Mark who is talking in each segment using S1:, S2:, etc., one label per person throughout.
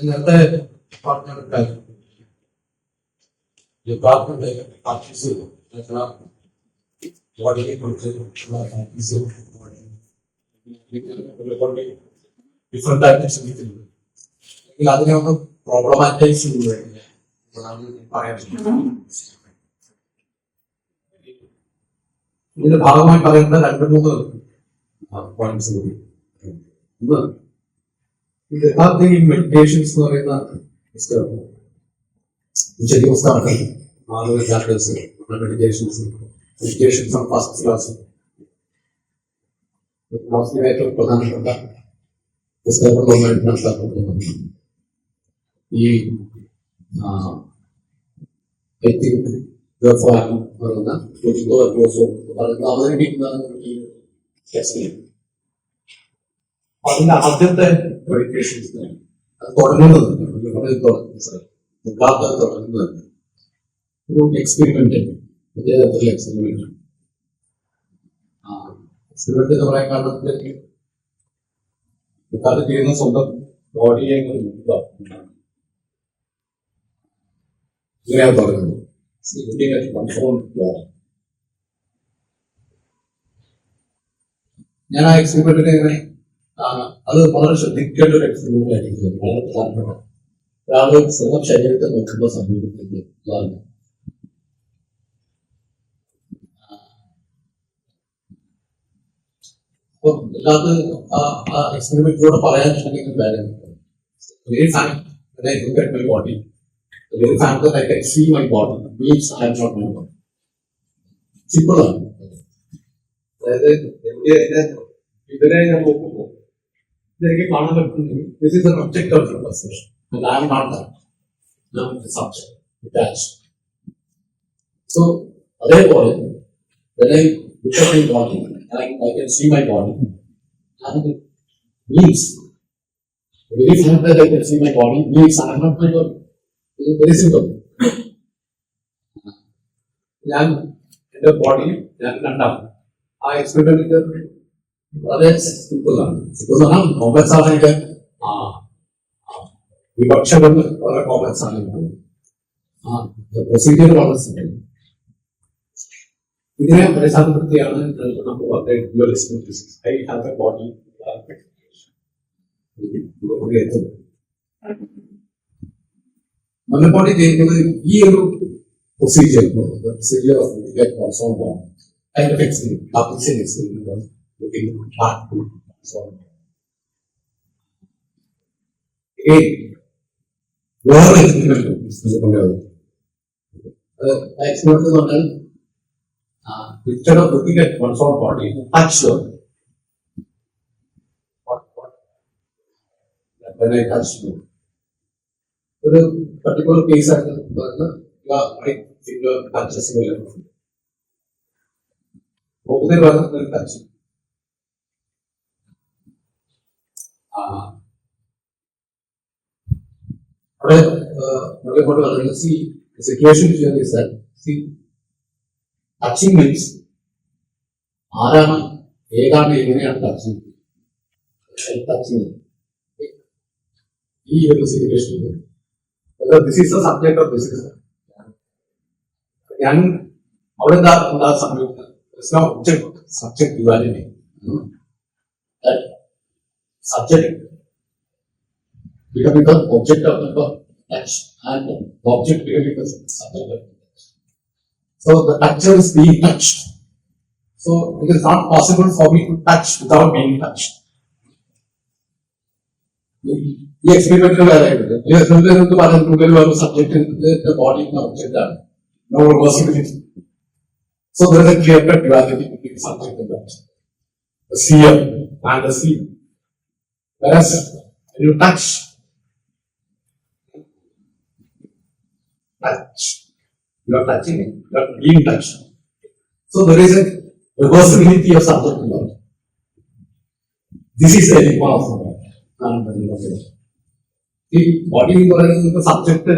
S1: ഇന്നത്തെ department practice ബോഡിയെ കുറിച്ച് practice different ആയിട്ട് ചിന്തിക്കുന്നത് അല്ലെങ്കിൽ അതിനെ ഒന്ന് പ്രോബ്ലമാറ്റൈസ് ചെയ്യുന്നത് പറയാൻ ഇതിന്റെ ഭാഗമായി പറയുന്ന 2-3 പോയിന്റ്സ് കൂടി. യഥാർത്ഥ മെഡിറ്റേഷൻസ് എന്ന് പറയുന്ന പുസ്തകം ചെറിയ പുസ്തകമാണ്. 6 chapters meditations on first class ഏറ്റവും പ്രധാനപ്പെട്ട പുസ്തകങ്ങളിലൊന്നായിട്ട് നടത്താറുണ്ട്. ഈ പറയുന്ന അവതരിപ്പിക്കുന്നതാണ് ഈ ടെക്സ്റ്റ്. അതിന്റെ ആദ്യത്തെ മെഡിറ്റേഷൻസ് തുടങ്ങുന്നത് ഒരു എക്സ്പെരിമെന്റ് എക്സ്പെരിമെന്റ് എന്ന് പറയാൻ കാരണം അത് ചെയ്യുന്ന സ്വന്തം ബോഡിയെ ഇങ്ങനെയാണ് പറയുന്നത്. ഞാൻ ആ എക്സ്പെരിമെന്റിനെ ഇങ്ങനെ അത് വളരെ ശ്രദ്ധിക്കേണ്ട ഒരു എക്സ്പെരിമെന്റ് ആയിരിക്കും. വളരെ പ്രധാനപ്പെട്ട ഒരാള് സ്വന്തം ശരീരത്തെ നോക്കുമ്പോൾ സംഭവിക്കുന്നത് അപ്പൊ എല്ലാത് ആ എക്സ്പെരിമെന്റിലൂടെ പറയാൻ കാര്യം very fine when I look at my body. The very fact that I can see my body means I am not my body. Simple ആണ്. അതായത് ഇതിനെ ഞാൻ നോക്കുമ്പോൾ ഇതെനിക്ക് കാണാൻ പറ്റുന്നത് this is an object of perception and I am not that. I am the subject, detached. So അതേപോലെ when I look at my body I can see my body and it means the very fact that I can see my body means I am not my body. It is very simple. ഞാൻ എന്റെ body ഞാൻ കണ്ടാണ് ആ experiment വളരെ simple ആണ്. Simple ആണ്, complex ആണ്. അതിന്റെ വിവക്ഷകൾ വളരെ കോംപ്ലക്സ് ആണ്. പ്രൊസീജിയർ വളരെ സിമ്പിൾ. ഇതിനെ അടിസ്ഥാനപ്പെടുത്തിയാണ് ഐ ഹാവ് എ ബോഡി നമ്മുടെ ബോഡി ചെയ്യുന്നത് ഈ ഒരു പ്രൊസീജിയർ വേറെ എക്സ്പെരിമെന്റ് എന്ന് പറഞ്ഞാൽ instead of looking at one's own body, touch them. When I touch you, ഒരു particular case ആയിട്ട് right finger touches me. ഒന്നിനെ പറഞ്ഞ ടച്ച് അവിടെ വളരെ കൊണ്ട് പറയുന്നത് see the situation here is that see touching means ആരാണ് ഏതാണ് എങ്ങനെയാണ് ടച്ചിങ് ടച്ചിങ് ഈ ഒരു situation this is A subject of this ഞാൻ അവിടെ എന്താ സംഭവിക്കുന്നത് subject duality subject becoming the object of the touch and the object becoming the subject of so the toucher is being touched. So it is not possible for me to touch without being touched. The experimental subject in the body and object done. No reversibility. So there is a clear cut duality between subject and object. The seer and the seen. Whereas when you touch, you are touching it, you are being touched. So there is a reversibility of subject and object. This is the enigma of the body എന്ന് പറയുന്നത് subject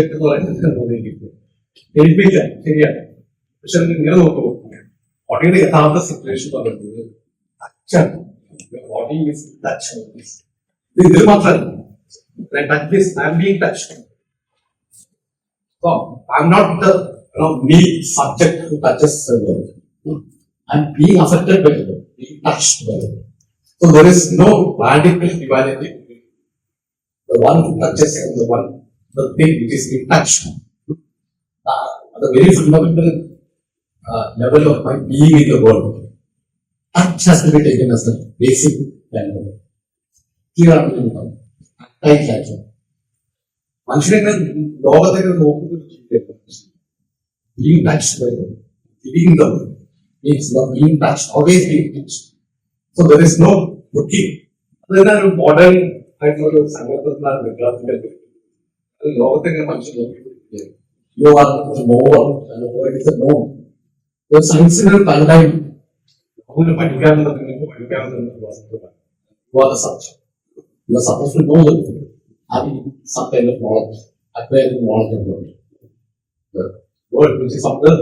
S1: എന്ന് പറയുന്നത് ഏൽപ്പില്ല ശരിയാണ്. പക്ഷെ ഇങ്ങനെ നോക്കുമ്പോൾ ബോഡിയുടെ യഥാർത്ഥ സിറ്റുവേഷൻ പറയുന്നത് ബോഡി ഇതിൽ മാത്രമല്ല When I touch this, I am being touched. So I am not the me subject who touches the world. I am being affected by the world, being touched by the world. So there is no radical duality between the one who touches and the thing which is being touched. At the very fundamental level of my being in the world, touch has to be taken as the basic value. Here are the touch action. മനുഷ്യനെ ലോകത്തേക്ക് നോക്കുന്നത് being touched by the being the means not being touched, always being touched. So there is no looking. There are modern ആയിട്ടുള്ള സംഘടനകളാണ് വിദ്യാർത്ഥികൾ ലോകത്തേക്ക് മനുഷ്യൻ നോക്കിക്കൊണ്ടിരിക്കുകയാണ്. You are the knower and what is the known. So സയൻസിന് ഒരു paradigm നമുക്ക് പഠിക്കാവുന്നതിന് you are the subject. You are supposed to know the having some kind of knowledge, acquiring knowledge of the world, which is of the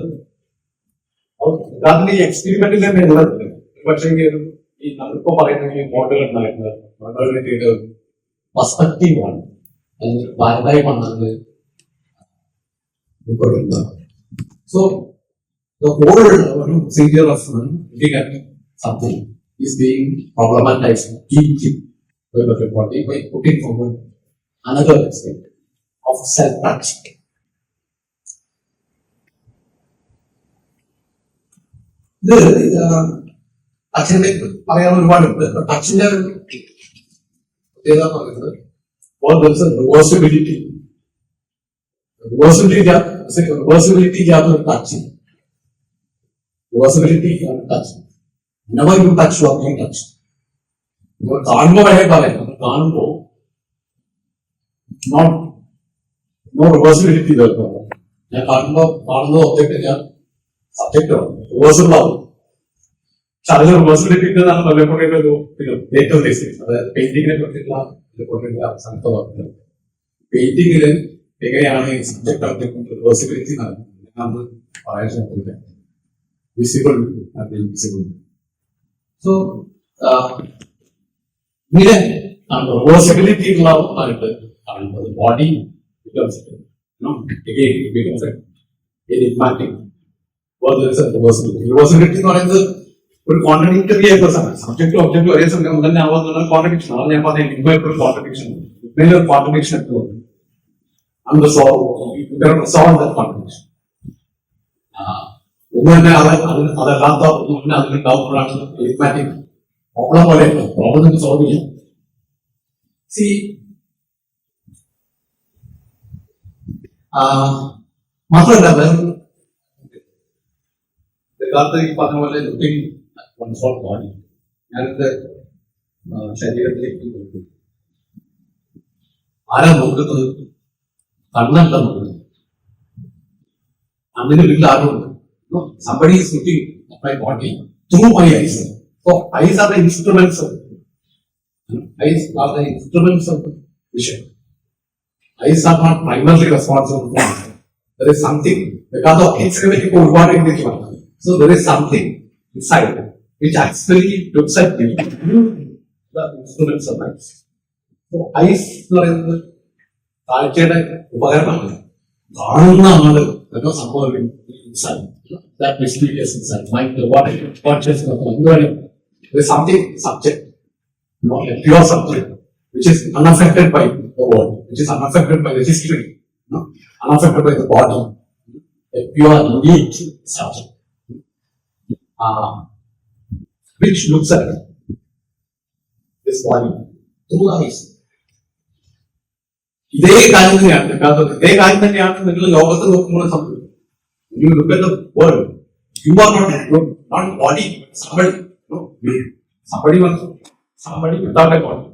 S1: അതിന് ഈ എക്സ്പെരിമെന്റിൽ തന്നെ ഉള്ളത്. പക്ഷേ ഈ നമ്മളിപ്പോ പറയുന്ന ഈ മോഡേണിറ്റിയുടെ പെർസ്പെക്റ്റീവ് ആണ്, അല്ലെങ്കിൽ പാരഡൈം ആണ്. So the whole procedure of looking at something is being problematized deeply by the body by putting forward another aspect of self-touch. ഇത് ടച്ചിന്റെ പറയാൻ ഒരുപാടുണ്ട്. ടച്ചിന്റെ പ്രത്യേകത പറയുന്നത് റിവേഴ്സിബിലിറ്റി ഇല്ലാത്ത ഒരു touch. Reversibility touch never you touch what you touch. നമ്മൾ കാണുമ്പോൾ വരെ പറയാം, നമ്മൾ കാണുമ്പോൾ നോ റിവേഴ്സിബിലിറ്റി കേൾക്കാം. ഞാൻ കാണുന്ന ഒബ്ജക്റ്റ് ഞാൻ സബ്ജക്റ്റ് ആണ്, റിവേഴ്സിബിൾ ആവും. പക്ഷെ അതിന് റിവേഴ്സിബിലിറ്റി എന്നാണ് പലപ്പോഴും ഒരു ഏറ്റവും അതായത് പെയിന്റിങ്ങിനെ പറ്റിയിട്ടുള്ള സംഭവം. പെയിന്റിങ്ങില് എങ്ങനെയാണ് ഈ സബ്ജക്ട് ഒബ്ജക്ട് റിവേഴ്സിബിലിറ്റി നമ്മൾ പറയാൻ ശ്രമിക്കുന്നത്. Visible and invisible. So, reversibility ആയിട്ട് കാണുന്നത് ബോഡി becomes enigmatic. Reversibility എന്ന് പറയുന്നത് ഒരു കോൺട്രഡിക്ടറി ആയിട്ടുള്ള സാധനം. സബ്ജക്റ്റും ഒബ്ജക്റ്റും ഒരേ സമയം തന്നെ ആവാന്നുള്ള കോൺട്രഡിക്ഷൻ. അതാണ് ഞാൻ പറഞ്ഞ ഒരു കോൺട്രഡിക്ഷൻ. ഒരു കോൺട്രഡിക്ഷൻ എത്തുന്നത് അന്ന് സോൾവ് ദാറ്റ് കോൺട്രഡിക്ഷൻ. ഒന്ന് തന്നെ അതല്ലാത്ത ഒന്ന് അതിലുണ്ടാവുമ്പോഴാണ് എലിമാറ്റിക് പ്രോബ്ലം പോലെ പ്രോബ്ലം സോൾവ് ചെയ്യാം. സി മാത്രമല്ല വേറെ ഈ പറഞ്ഞ പോലെ ബോഡി ഞാനെന്റെ ശരീരത്തിലേക്ക് നോക്കും. ആരാ നോക്കുന്നത്? കണ്ണല്ല നോക്കുന്നത്. അതിന് വീട്ടിൽ ആരുണ്ട്? No, somebody is looking at my body through my eyes. So eyes are the instruments of vision. Eyes are not primarily responsible for it. There is something because of extremity ഒരുപാട് indication. So there is something inside which actually looks at me. The instruments of eyes. So eyes എന്ന് പറയുന്നത് കാഴ്ചയുടെ ഉപകരണമാണ്. കാണുന്ന ആള് എന്ന സംഭവം inside. That mysterious inside. Mind, what is consciousness of mind? There is something subject, a pure subject, which is unaffected by the world, which is unaffected by the history, unaffected by the body, a pure unique subject, which looks at this body through eyes. ഇതേ കാര്യം തന്നെയാണ് നിങ്ങൾ ലോകത്ത് നോക്കുമ്പോൾ സംഭവിക്കുന്നത്. You look at the world, you are not body, somebody, no, somebody without a body.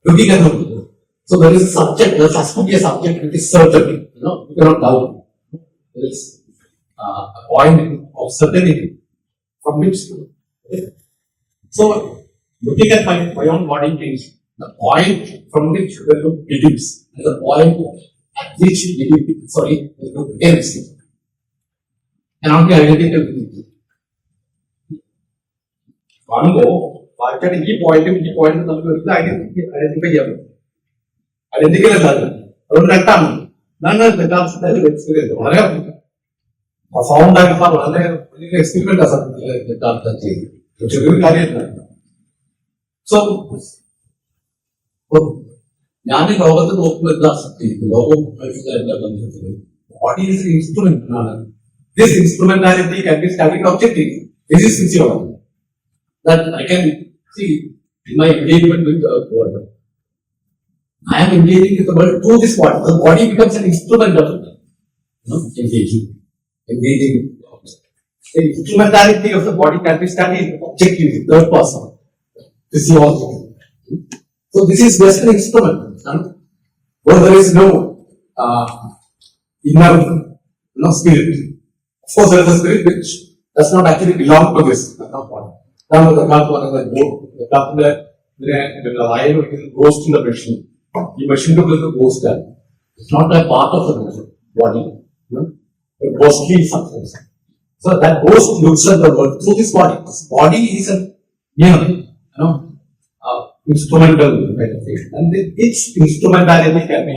S1: Looking at the world. So there is a subject, there has to be a subject which is certain, you cannot doubt. There is a point of certainty from which, so looking at my own body means the point from which the look begins, and the point at which ends. Cannot be identical with it. കാണുമ്പോ വായിച്ചാൽ ഈ പോയിന്റും നമുക്ക് identify ചെയ്യാൻ പറ്റും. Identical അല്ല, അതുകൊണ്ട് രണ്ടാണ്. ഇതാണ് ഡെക്കാർട്സിന്റെ എക്സ്പീരിയൻസ്. വളരെ പ്രൊഫൗണ്ട് ആയിട്ടുള്ള വളരെ വലിയ എക്സ്പീരിമെന്റ് ഡെക്കാർട്ട് ചെയ്തു. ചെറിയൊരു കാര്യമല്ല. സോ ഞാൻ ഈ ലോകത്ത് നോക്കുമ്പോൾ എന്താ ലോകം വാട്ട് ഈസ് ഇൻസ്ട്രുമെന്റ് ആണ്. This instrumentality can be studied objectively. This is physiology that I can see in my engagement with the world. I am engaging with the world through this body. The body becomes an instrument of engaging. The instrumentality of the body can be studied objectively, third person, physiology. So this is just an instrument. Where there is no inner spirit. Of course, there is a spirit which does not actually belong to this. Now the iron goes to the machine. The machine to build the ghost. It's not a part of the body. A ghostly substance. So that ghost looks at the world through this body. This body is a instrumental kind of thing. And its instrumentality can be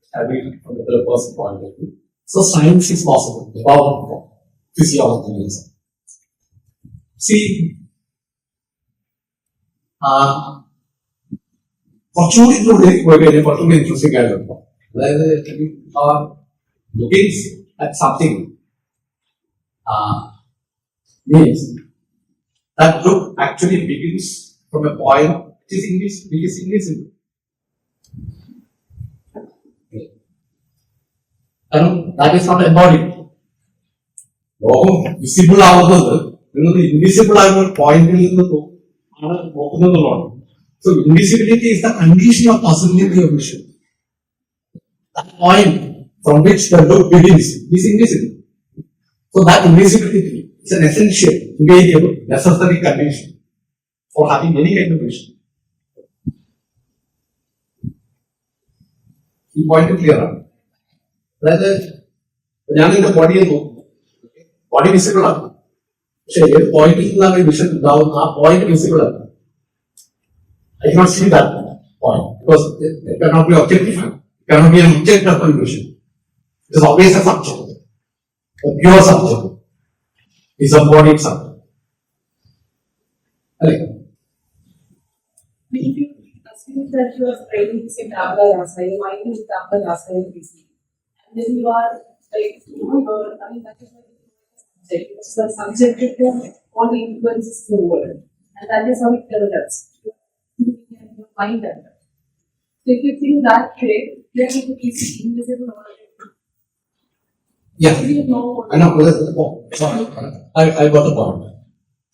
S1: studied from the third person point of view. So science is possible about physiology. See, കുറച്ചുകൂടി interesting ആയിരുന്നു. അതായത് looking at something means that look actually begins from a point which is invisible. കാരണം that is not embodied. ലോകം visible ആവുന്നത് നിങ്ങൾക്ക് invisible ആകുന്ന ഒരു പോയിന്റിൽ നിന്ന് ആണ് നോക്കുന്നതാണ്. So invisibility is the condition of possibility of vision. That point from which the look begins is invisible. So that invisibility is an essential, variable, necessary condition for having any kind of vision. ഈ point clear ആണ്. അതായത് ഞാൻ എന്റെ ബോഡിയെ നോക്കും, body visible ആണ്, പക്ഷെ ഏത് പോയിന്റിൽ നിന്നാണ് വിഷൻ ഉണ്ടാവുന്നത് ആ പോയിന്റ് വിസിബിൾ ആണ്. I cannot see that point because it cannot be objectified. It cannot be an object of vision. It is always a subject. A pure subject is a body subject.
S2: If you assume that you are training in Tabla Rasa, your mind is Tabla Rasa and busy, and then you are like, that is the subject all influences the world, and that is how it develops. Mind that. So if you think that way, then it is invisible already.
S1: Yeah,
S2: you know
S1: I know. Sorry, I got the point.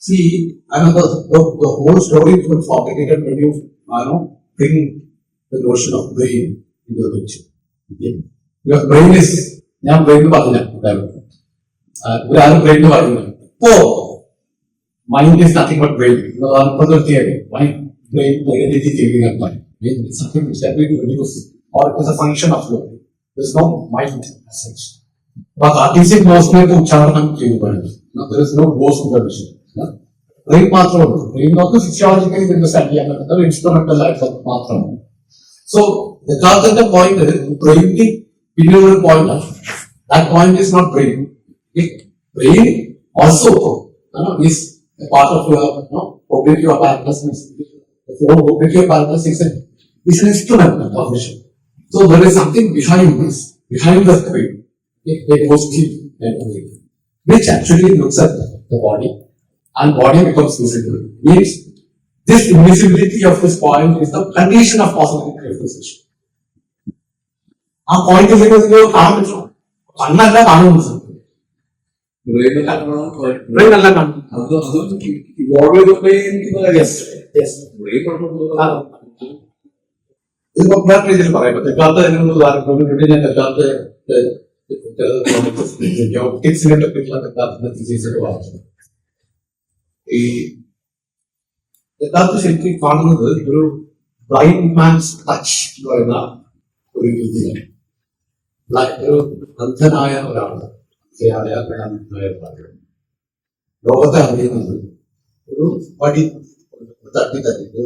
S1: See, I know the whole story was complicated when you bring the notion of brain into the picture. Okay? Your brain is, ഞാൻ brain പറഞ്ഞ brain പറയുന്നത്. Oh, mind is nothing but brain. Mind. Identity giving up mind. It's something which can be reduced or it is a function of flow. There is no mind as such. But artistic ghost में तो उच्चारण क्यों पड़ेगा? There is no ghost in the vision. Brain मात्र हो. Brain not तो physiologically understand किया करता है. Instrumental life मात्र हो. So the other point is brain की inner point. That point is not brain. Brain also is a part of your cognitive apparatus. The whole cognitive apparatus is an instrument of vision. So there is something behind this, behind the brain, a ghostly entity, which actually looks at the body, and body becomes visible. Means this invisibility of this point is the condition of possibility of this vision. ആ point കാണാൻ പറ്റുമോ? കണ്ണല്ല കാണുന്നു. Brain അല്ല കാണുന്നു. ഇതിപ്പോ വേറെ രീതിയിൽ പറയാം. തെക്കാത്ത ഞാൻ തെക്കാത്ത ഒപ്റ്റിക്സിനെ പറ്റിയിട്ടുള്ള തെക്കാത്ത ഡിസീസൊക്കെ വായിച്ചു. ഈ തെക്കാത്ത ശരിക്കും കാണുന്നത് ഒരു ബ്ലൈൻഡ് മാൻസ് ടച്ച് എന്ന് പറയുന്ന ഒരു രീതിയിലാണ്. ഒരു അന്ധനായ ഒരാള് ലോകത്തെ അറിയുന്നത് ഒരു വടി തട്ടി തട്ടിട്ട്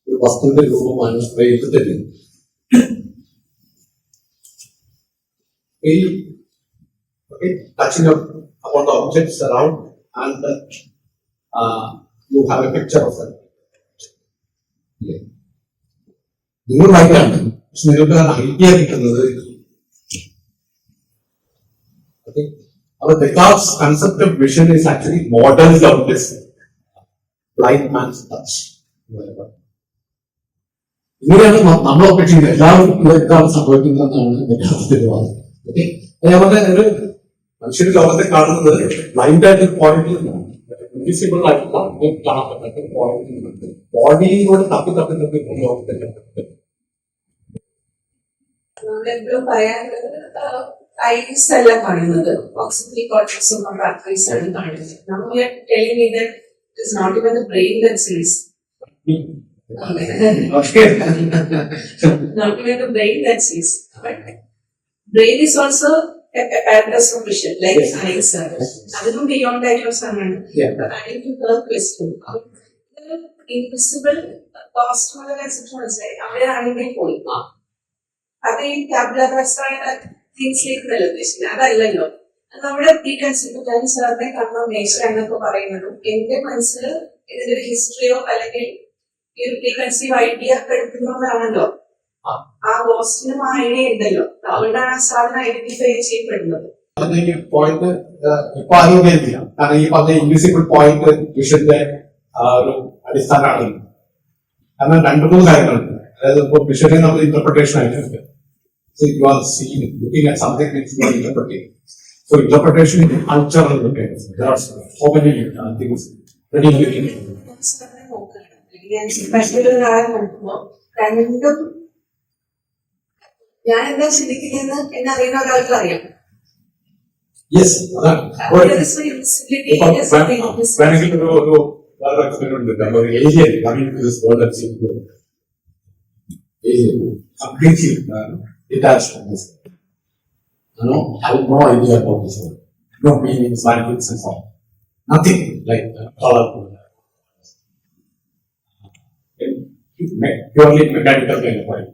S1: ഒരു വസ്തുവിന്റെ രൂപമാണ് തരുന്നത്. touching up upon the objects around, and you have a picture of them. നിങ്ങൾ വായിക്കാണ് പക്ഷെ നിങ്ങൾക്ക് ഐഡിയ കിട്ടുന്നത് our Descartes' concept of vision is actually modeled on this blind man's touch. ഇങ്ങനെയാണ് നമ്മളെ അപേക്ഷിക്കുന്നത് എല്ലാവർക്കും ഇതാണ് സംഭവിക്കുന്നതെന്നാണ് യഥാർത്ഥത്തിൽ വാദം. അതേപോലെ ഒരു മനുഷ്യർ ലോകത്തെ കാണുന്നത് ബ്ലൈൻഡ് ആയിട്ട് പോയിന്റിൽ നിന്നാണ്, ഇൻവിസിബിൾ ആയിട്ടുള്ള കാണാൻ പറ്റാത്ത പോയിന്റിൽ നിന്നുണ്ട്. ബോഡിയിലൂടെ തപ്പി ലോകത്തെ
S2: നമ്മളെപ്പോഴും പറയാനുള്ളത് ഐസ് അല്ല കാണുന്നത്, ഓക്സിജൻ കോർട്ടക്സും പാത്വേസ് ആണ് കാണുന്നത്. നമ്മൾ ടെലിംഗ് ഇത് it's not even the brain that sees, not even the brain that sees, but brain is also a apparatus of vision, like eyes are. Adum beyond that was someone. But I need to her question. The invisible cost mother conception is like avare aanenge poi. Ade tabula rasa things like realization adallallo. നമ്മുടെ ഈ concept സാറിനെ കാണാൻ മേശ എന്നൊക്കെ പറയുന്നതും എന്റെ മനസ്സിൽ ഇതിന്റെ ഒരു ഹിസ്റ്ററിയോ അല്ലെങ്കിൽ ഈ ഒരു പ്രീകൺസീവ് ഐഡിയ എടുക്കുന്നവരാണല്ലോ. ആ ഗോസ്റ്റിനും ആ ഐഡിയ ഉണ്ടല്ലോ, അതുകൊണ്ടാണ് ആ സാധനം ഐഡന്റിഫൈ ചെയ്യപ്പെടുന്നത്.
S1: പോയിന്റ് ഇപ്പൊ ആരും ഉപയോഗിക്കില്ല, കാരണം ഈ പറഞ്ഞ ഇൻവിസിബിൾ പോയിന്റ് വിഷന്റെ ഒരു അടിസ്ഥാനമാണ്. കാരണം 2-3 കാര്യങ്ങളുണ്ട്. അതായത് ഇപ്പൊ വിഷനെ നമ്മൾ ഇന്റർപ്രിട്ടേഷൻ ആയിട്ട് you are seeing, looking at something which you are interpreting. So interpretation is cultural. Okay, there are so many things.
S2: രണ്ടും ഞാൻ എന്താ ചിന്തിക്കുന്നതെന്ന് എന്നെ അറിയുന്ന ഒരാൾക്ക് അറിയാം.
S1: Detached from this. I have no idea about this world. No meanings, values, and so on. Nothing like color. Purely mechanical kind of point.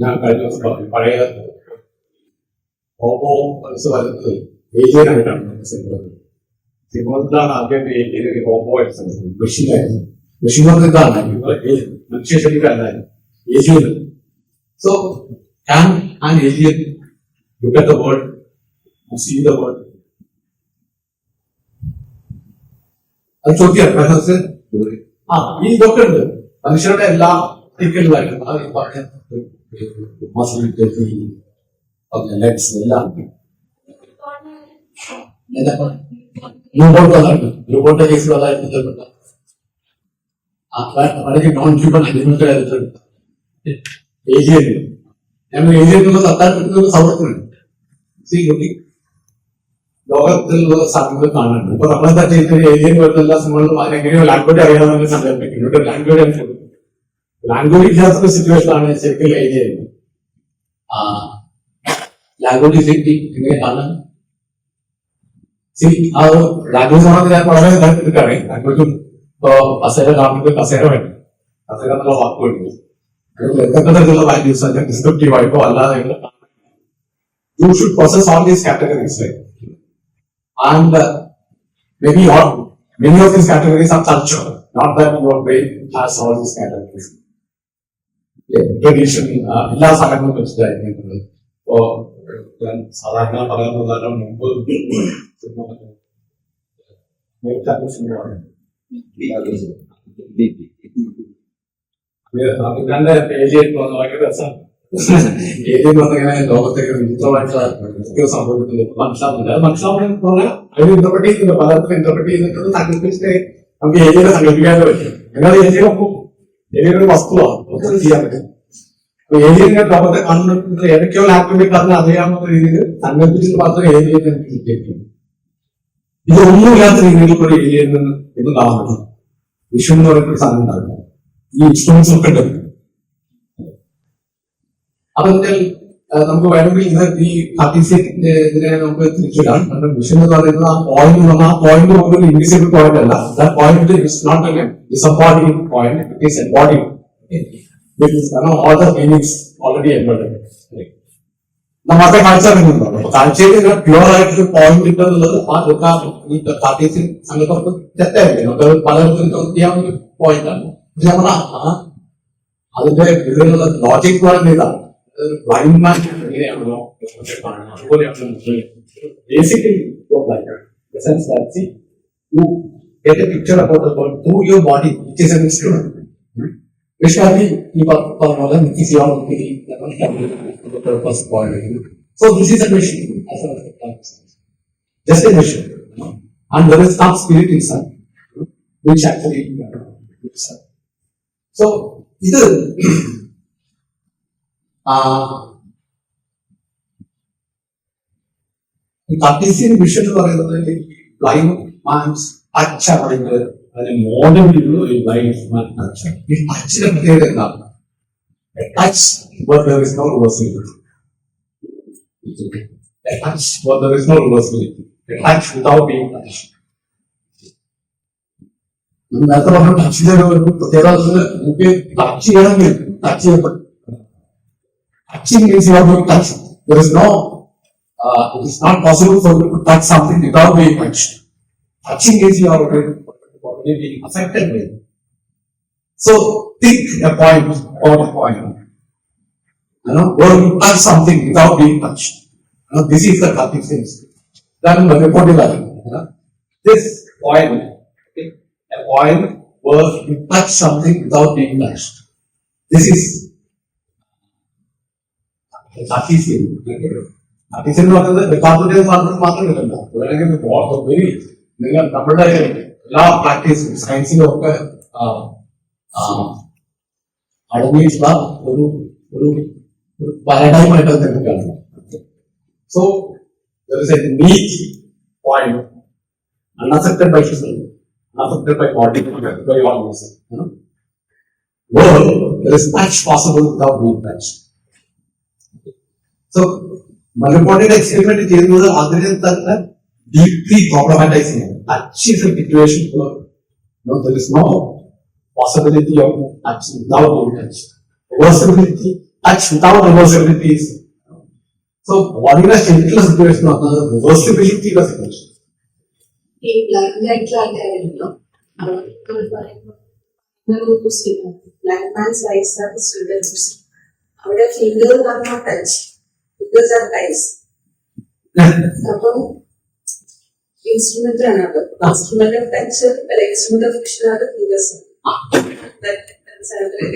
S1: ഞാൻ കഴിഞ്ഞ ദിവസം പഴയ റോബോ മനസ്സിലാക്കുന്നത് ഏജിയനായിട്ടാണ് സിനിമയിലാണ് ആദ്യം റോബോ മെഷീനായിരുന്നു. മെഷീൻ വർക്ക് ഇതാണ് മനുഷ്യ ശരീരമല്ലായിരുന്നു, alien. So, can an alien look at the world and see the world? അത് ചോദ്യമാണ്. ഈ ഇതൊക്കെ ഉണ്ട് മനുഷ്യരുടെ എല്ലാ ടിക്കലുമായിട്ടും ലെഗ്സ് എല്ലാം റോബോട്ട് കേസിൽ അതായത് വളരെ നോൺ ഹ്യൂമൻ അനിമൽസിന്റെ കാര്യത്തിലുണ്ട്. ഏലിയൻ ഞങ്ങൾ ഏലിയൻ എന്നുള്ള സർക്കാർ കിട്ടുന്ന സൗഹൃദമുണ്ട്. ലോകത്തിലുള്ള സാധനങ്ങൾ കാണുന്നുണ്ട്. ഇപ്പൊ നമ്മളെന്താ ചെയ്യുന്നത്, ഏലിയൻ വരുന്ന എല്ലാ സിനിമകളും അതിനെങ്ങനെയോ ലാംഗ്വേജ് അറിയാമെന്ന് സങ്കല്പിക്കും. ഇവിടെ ലാംഗ്വേജ് ഇല്ലാത്ത സിറ്റുവേഷൻ ആണ് ശരിക്കും ഏലിയൻ. ലാംഗ്വേജ് എങ്ങനെ കാണാൻ ആ ലാംഗ്വേജ് ആണെങ്കിൽ ഞാൻ വളരെ ഇതായിട്ടാണ് ലാംഗ്വേജും. ഇപ്പൊ കസേര കാണുമ്പോൾ കസേര വേണം, കസേര എന്നുള്ള വാക്ക് വേണ്ടി എന്തൊക്കെ തരത്തിലുള്ള വാല്യൂസ് അല്ലെങ്കിൽ ഡിസ്ക്രിപ്റ്റീവ് ആയിട്ടോ അല്ലാതെ you should process all these categories, right? And maybe many of these categories are cultural, not that your brain has all these categories. Tradition, എല്ലാ സ്ഥലങ്ങളും വെച്ചിട്ടായിരിക്കും. ഇപ്പോ സാധാരണ പറയാനുള്ള മുമ്പ് അഭിപ്രാന്റെ ഏരിയയിൽ ഭയങ്കര രസമാണ്. ഏരിയ പറഞ്ഞിങ്ങനെ ലോകത്തേക്ക് വിചിത്രമായിട്ടുള്ള സംഭവിക്കുന്നത് മനസ്സിലാവുന്നില്ല. അത് മനസ്സിലാവുന്ന അതിന് ഇന്റർപ്രറ്റ് ചെയ്യുന്നുണ്ട്, പലർക്കും ഇന്റർപ്രറ്റ് ചെയ്തിട്ട് സങ്കല്പിച്ചിട്ട് നമുക്ക് ഏരിയയെ സങ്കല്പിക്കാതെ പറ്റും. എന്നാൽ ഏരിയ ഒരു വസ്തുവാണ്, ചെയ്യാൻ പറ്റും. അപ്പൊ ഏരിയനെ ലോകത്തെ കാണുന്നത് ഏതൊക്കെയോ ലാംഗ്വേജ് പറഞ്ഞ് അറിയാവുന്ന രീതിയിൽ സങ്കല്പിച്ചിട്ട് മാത്രമേ ഏരിയയെ എനിക്ക് കിട്ടിയിരിക്കും. ഇതൊന്നുമില്ലാത്ത രീതിയിൽ ഒരു ഏരിയയിൽ നിന്ന് ഇത് കാണാൻ പറ്റും. വിഷു എന്ന് പറയുന്ന സാധനം ഉണ്ടാവില്ല. ഈ ഇൻസ്ട്രുമെന്റ്സ് ഒക്കെ ഉണ്ട്. അതെന്നാൽ നമുക്ക് വേണമെങ്കിൽ ഈ കാർട്ടീസിയന്റെ ഇതിനെ നമുക്ക് തിരിച്ചിടാം. കാരണം വിഷൻ എന്ന് പറയുന്നത് ആ പോയിന്റ് എന്ന് പറഞ്ഞാൽ ആ പോയിന്റ് ഒരു ഇൻവിസിബിൾ പോയിന്റ് അല്ല. That point is not disembodying point, it is embodying. because all the meanings already embedded. നമ്മളുടെ കാഴ്ച അറിയുന്നുണ്ടോ? അപ്പൊ കാഴ്ചയിൽ പ്യുവർ ആയിട്ടൊരു പോയിന്റ് ഉണ്ടെന്നുള്ളത് ആ ഈ കാർട്ടീസിയൻ സങ്കല്പം തെറ്റായിരിക്കും. നമുക്ക് പലർക്കും ചെയ്യാവുന്ന ഒരു പോയിന്റാണ്. പക്ഷെ നമ്മൾ അതിന്റെ ഇതിലുള്ള ലോജിക് പറഞ്ഞ ഇതാണ്. ബ്ലൈൻഡ് മാൻ എങ്ങനെയാണോ അതുപോലെയാണ് basically you get a picture about the world through your body, which is an instrument. Vishwati, you are physiology, the purpose point. So this is a machine, as far as the time is concerned. Just a machine. And there is some spirit inside, which actually inside. So either the Cartesian vision is blind man's touch പറയുന്നത് അതിന് model life touch ഈ ടച്ചിന്റെ പ്രത്യേകത എന്താണ്? Touch where there is no reversibility. A touch where there is no reversibility. A touch without being touched. നേരത്തെ പറഞ്ഞ ടച്ചിന്റെ ഒരു പ്രത്യേകത നമുക്ക് ടച്ച് ചെയ്യണമെങ്കിൽ ടച്ച് ചെയ്യപ്പെടും. Touching means you are going to touch. There is no it is not possible for you to touch something without being touched. Touching is you are already being affected by it. So think a point or a point. Where you touch something without being touched. This is the Cartesian. Then when you put it like this point, okay, a point where you touch something without being touched. This is Cartesian. Cartesian എന്ന് പറയുന്നത് ഡെക്കാർട്ടിന്റെ മാത്രമല്ല, നിങ്ങൾ നമ്മുടെ എല്ലാ പ്രാക്ടീസും സയൻസിലും ഒക്കെ അടങ്ങിയിട്ടുള്ള ഒരു ഒരു പാരഡൈമായിട്ട് അത് തന്നെ കാണുന്നു. So there is a neat point unaffected by society, unaffected by body, by organism. Where there is touch possible without being touched. So മലപ്പുറത്തിന്റെ എക്സ്പെരിമെന്റ് ചെയ്യുന്നത് അതിനെ തന്നെ deeply problematizing. Touch is a situation where there is no possibility of touch without being touched. Reversibility, touch without reversibility is. So what is a particular situation of the reversibility of the situation?
S3: Blind man's eyes are students. Our fingers are not touch. Fingers are eyes. Instrument another. Instrument of touch, instrument of vision are the fingers. That's another.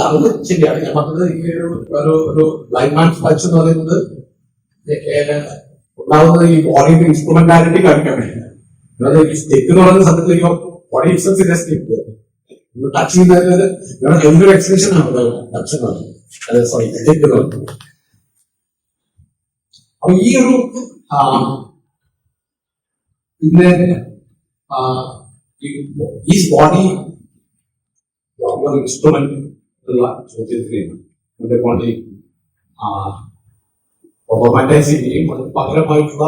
S1: അത് ശരിയാണ്. ഞാൻ പറഞ്ഞത് ഈ ഒരു blind man's touch എന്ന് പറയുന്നത് ഉണ്ടാവുന്നത് ഈ ബോഡിയുടെ ഇൻസ്ട്രുമെന്റാലിറ്റി കാണിക്കാൻ വേണ്ടിയാണ്. അതായത് ഈ സ്റ്റെക്ക് എന്ന് പറയുന്ന സമയത്ത് ബോഡി ഇൻസ്ട്രക്ഷൻ സ്റ്റെക്ക് ടച്ച് ചെയ്യുന്നതിന് എന്തൊരു എക്സ്പ്രഷൻ ആണ് ടച്ച് എന്ന് പറയുന്നത്. അതെ സോറി സ്റ്റെക്ക് എന്ന് പറയുന്നത്. അപ്പൊ ഈ ഒരു പിന്നെ ഈ ബോഡി ഇൻസ്ട്രുമെന്റ് എന്നുള്ള ചോദ്യത്തിനാണ് അതിന്റെ ബോഡി റൊമാൻറ്റൈസ് ചെയ്യുകയും അത് പകരമായിട്ടുള്ള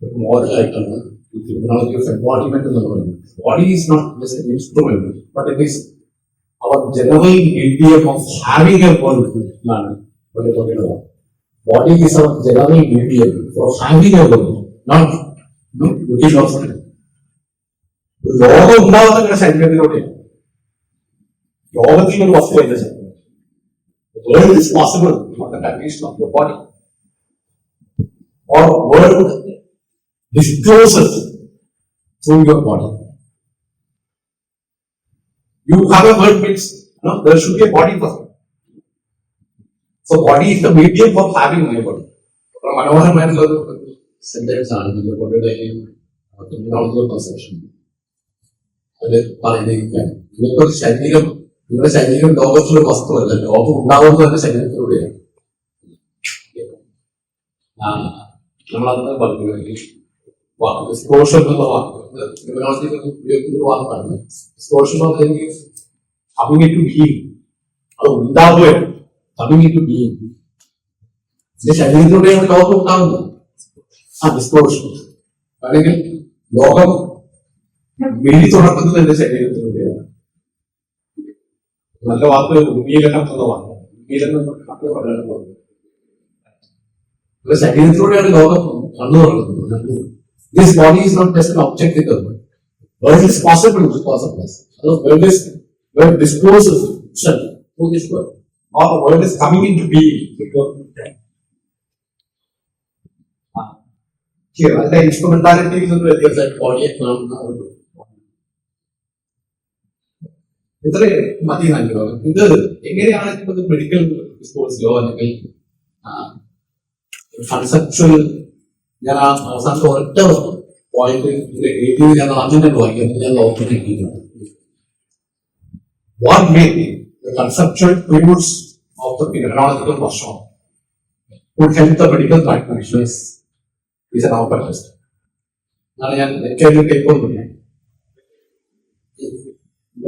S1: ഒരു മോഡലായിട്ടാണ് terminology of embodiment എന്ന് പറയുന്നത്. Body is not just an instrument, but it is our general medium of having a world. Body is our general medium for having a world, not looking outside. ലോകം ഉണ്ടാകുന്ന ശരീരത്തിലൂടെ ലോകത്തിൽ ഒരു വസ്തു എന്ന ശരീരം. The world is possible on the condition of your body. Or world discloses through your body. You have a world means there should be a body first. So body is the medium for having my body. മനോഹരമായിട്ടുള്ള ഒരു sentence ആണ് ഇതിന്റെ ബോഡിയുടെ terminology of perception. അത് പറയുന്നത് നിങ്ങൾക്കൊരു ശരീരം, നിങ്ങളുടെ ശരീരം ലോകത്തിലൊരു വസ്തുവല്ല, ലോകം ഉണ്ടാകുന്നത് തന്നെ ശരീരത്തിലൂടെയാണ്. നമ്മളത് പറഞ്ഞു ഡിസ്ക്ലോഷർ എന്നുള്ള വാക്ക് ഉപയോഗിക്കുന്ന വാക്കാണ്. ഡിസ്ക്ലോഷർ എന്ന് പറഞ്ഞെങ്കിൽ കമ്മിങ് ടു ബീയിങ്, അത് ഉണ്ടാവുകയാണ്. കമ്മിങ് ടു ബീയിങ് ഇതിന്റെ ശരീരത്തിലൂടെയാണ് ലോകം ഉണ്ടാകുന്നത്. ആ ഡിസ്ക്ലോഷർ അല്ലെങ്കിൽ ലോകം വെളി തുടക്കത്തിൽ എന്റെ ശരീരത്തിലൂടെയാണ്. നല്ല വാക്ക് ഉന്മീലനം എന്ന വാക്ക്. ഉന്മീലനം ശരീരത്തിലൂടെയാണ് ലോകം കണ്ണു തുറക്കുന്നത്. This body is not just an object in the world. World is possible because of us. So world discloses itself to this world. Or the world is coming into being because of that. Here, the instrumentality is in the body and non. ഇത്ര മതി നല്ലത്. ഇത് എങ്ങനെയാണ് ഇപ്പൊ medical ഡിസ്കോഴ്സിലോ അല്ലെങ്കിൽ conceptual ഞാൻ ആ അവസാനത്തെ ഒറ്റ പോയിന്റ് എഴുതി ഞാൻ അങ്ങനെ വായിക്കുന്നത് ഞാൻ നോക്കിയിട്ടുണ്ട്. What made the conceptual premise of the phenomenological workshop would help the medical practitioners is an output test. ഞാൻ എനിക്ക് കേൾക്കുന്നില്ല.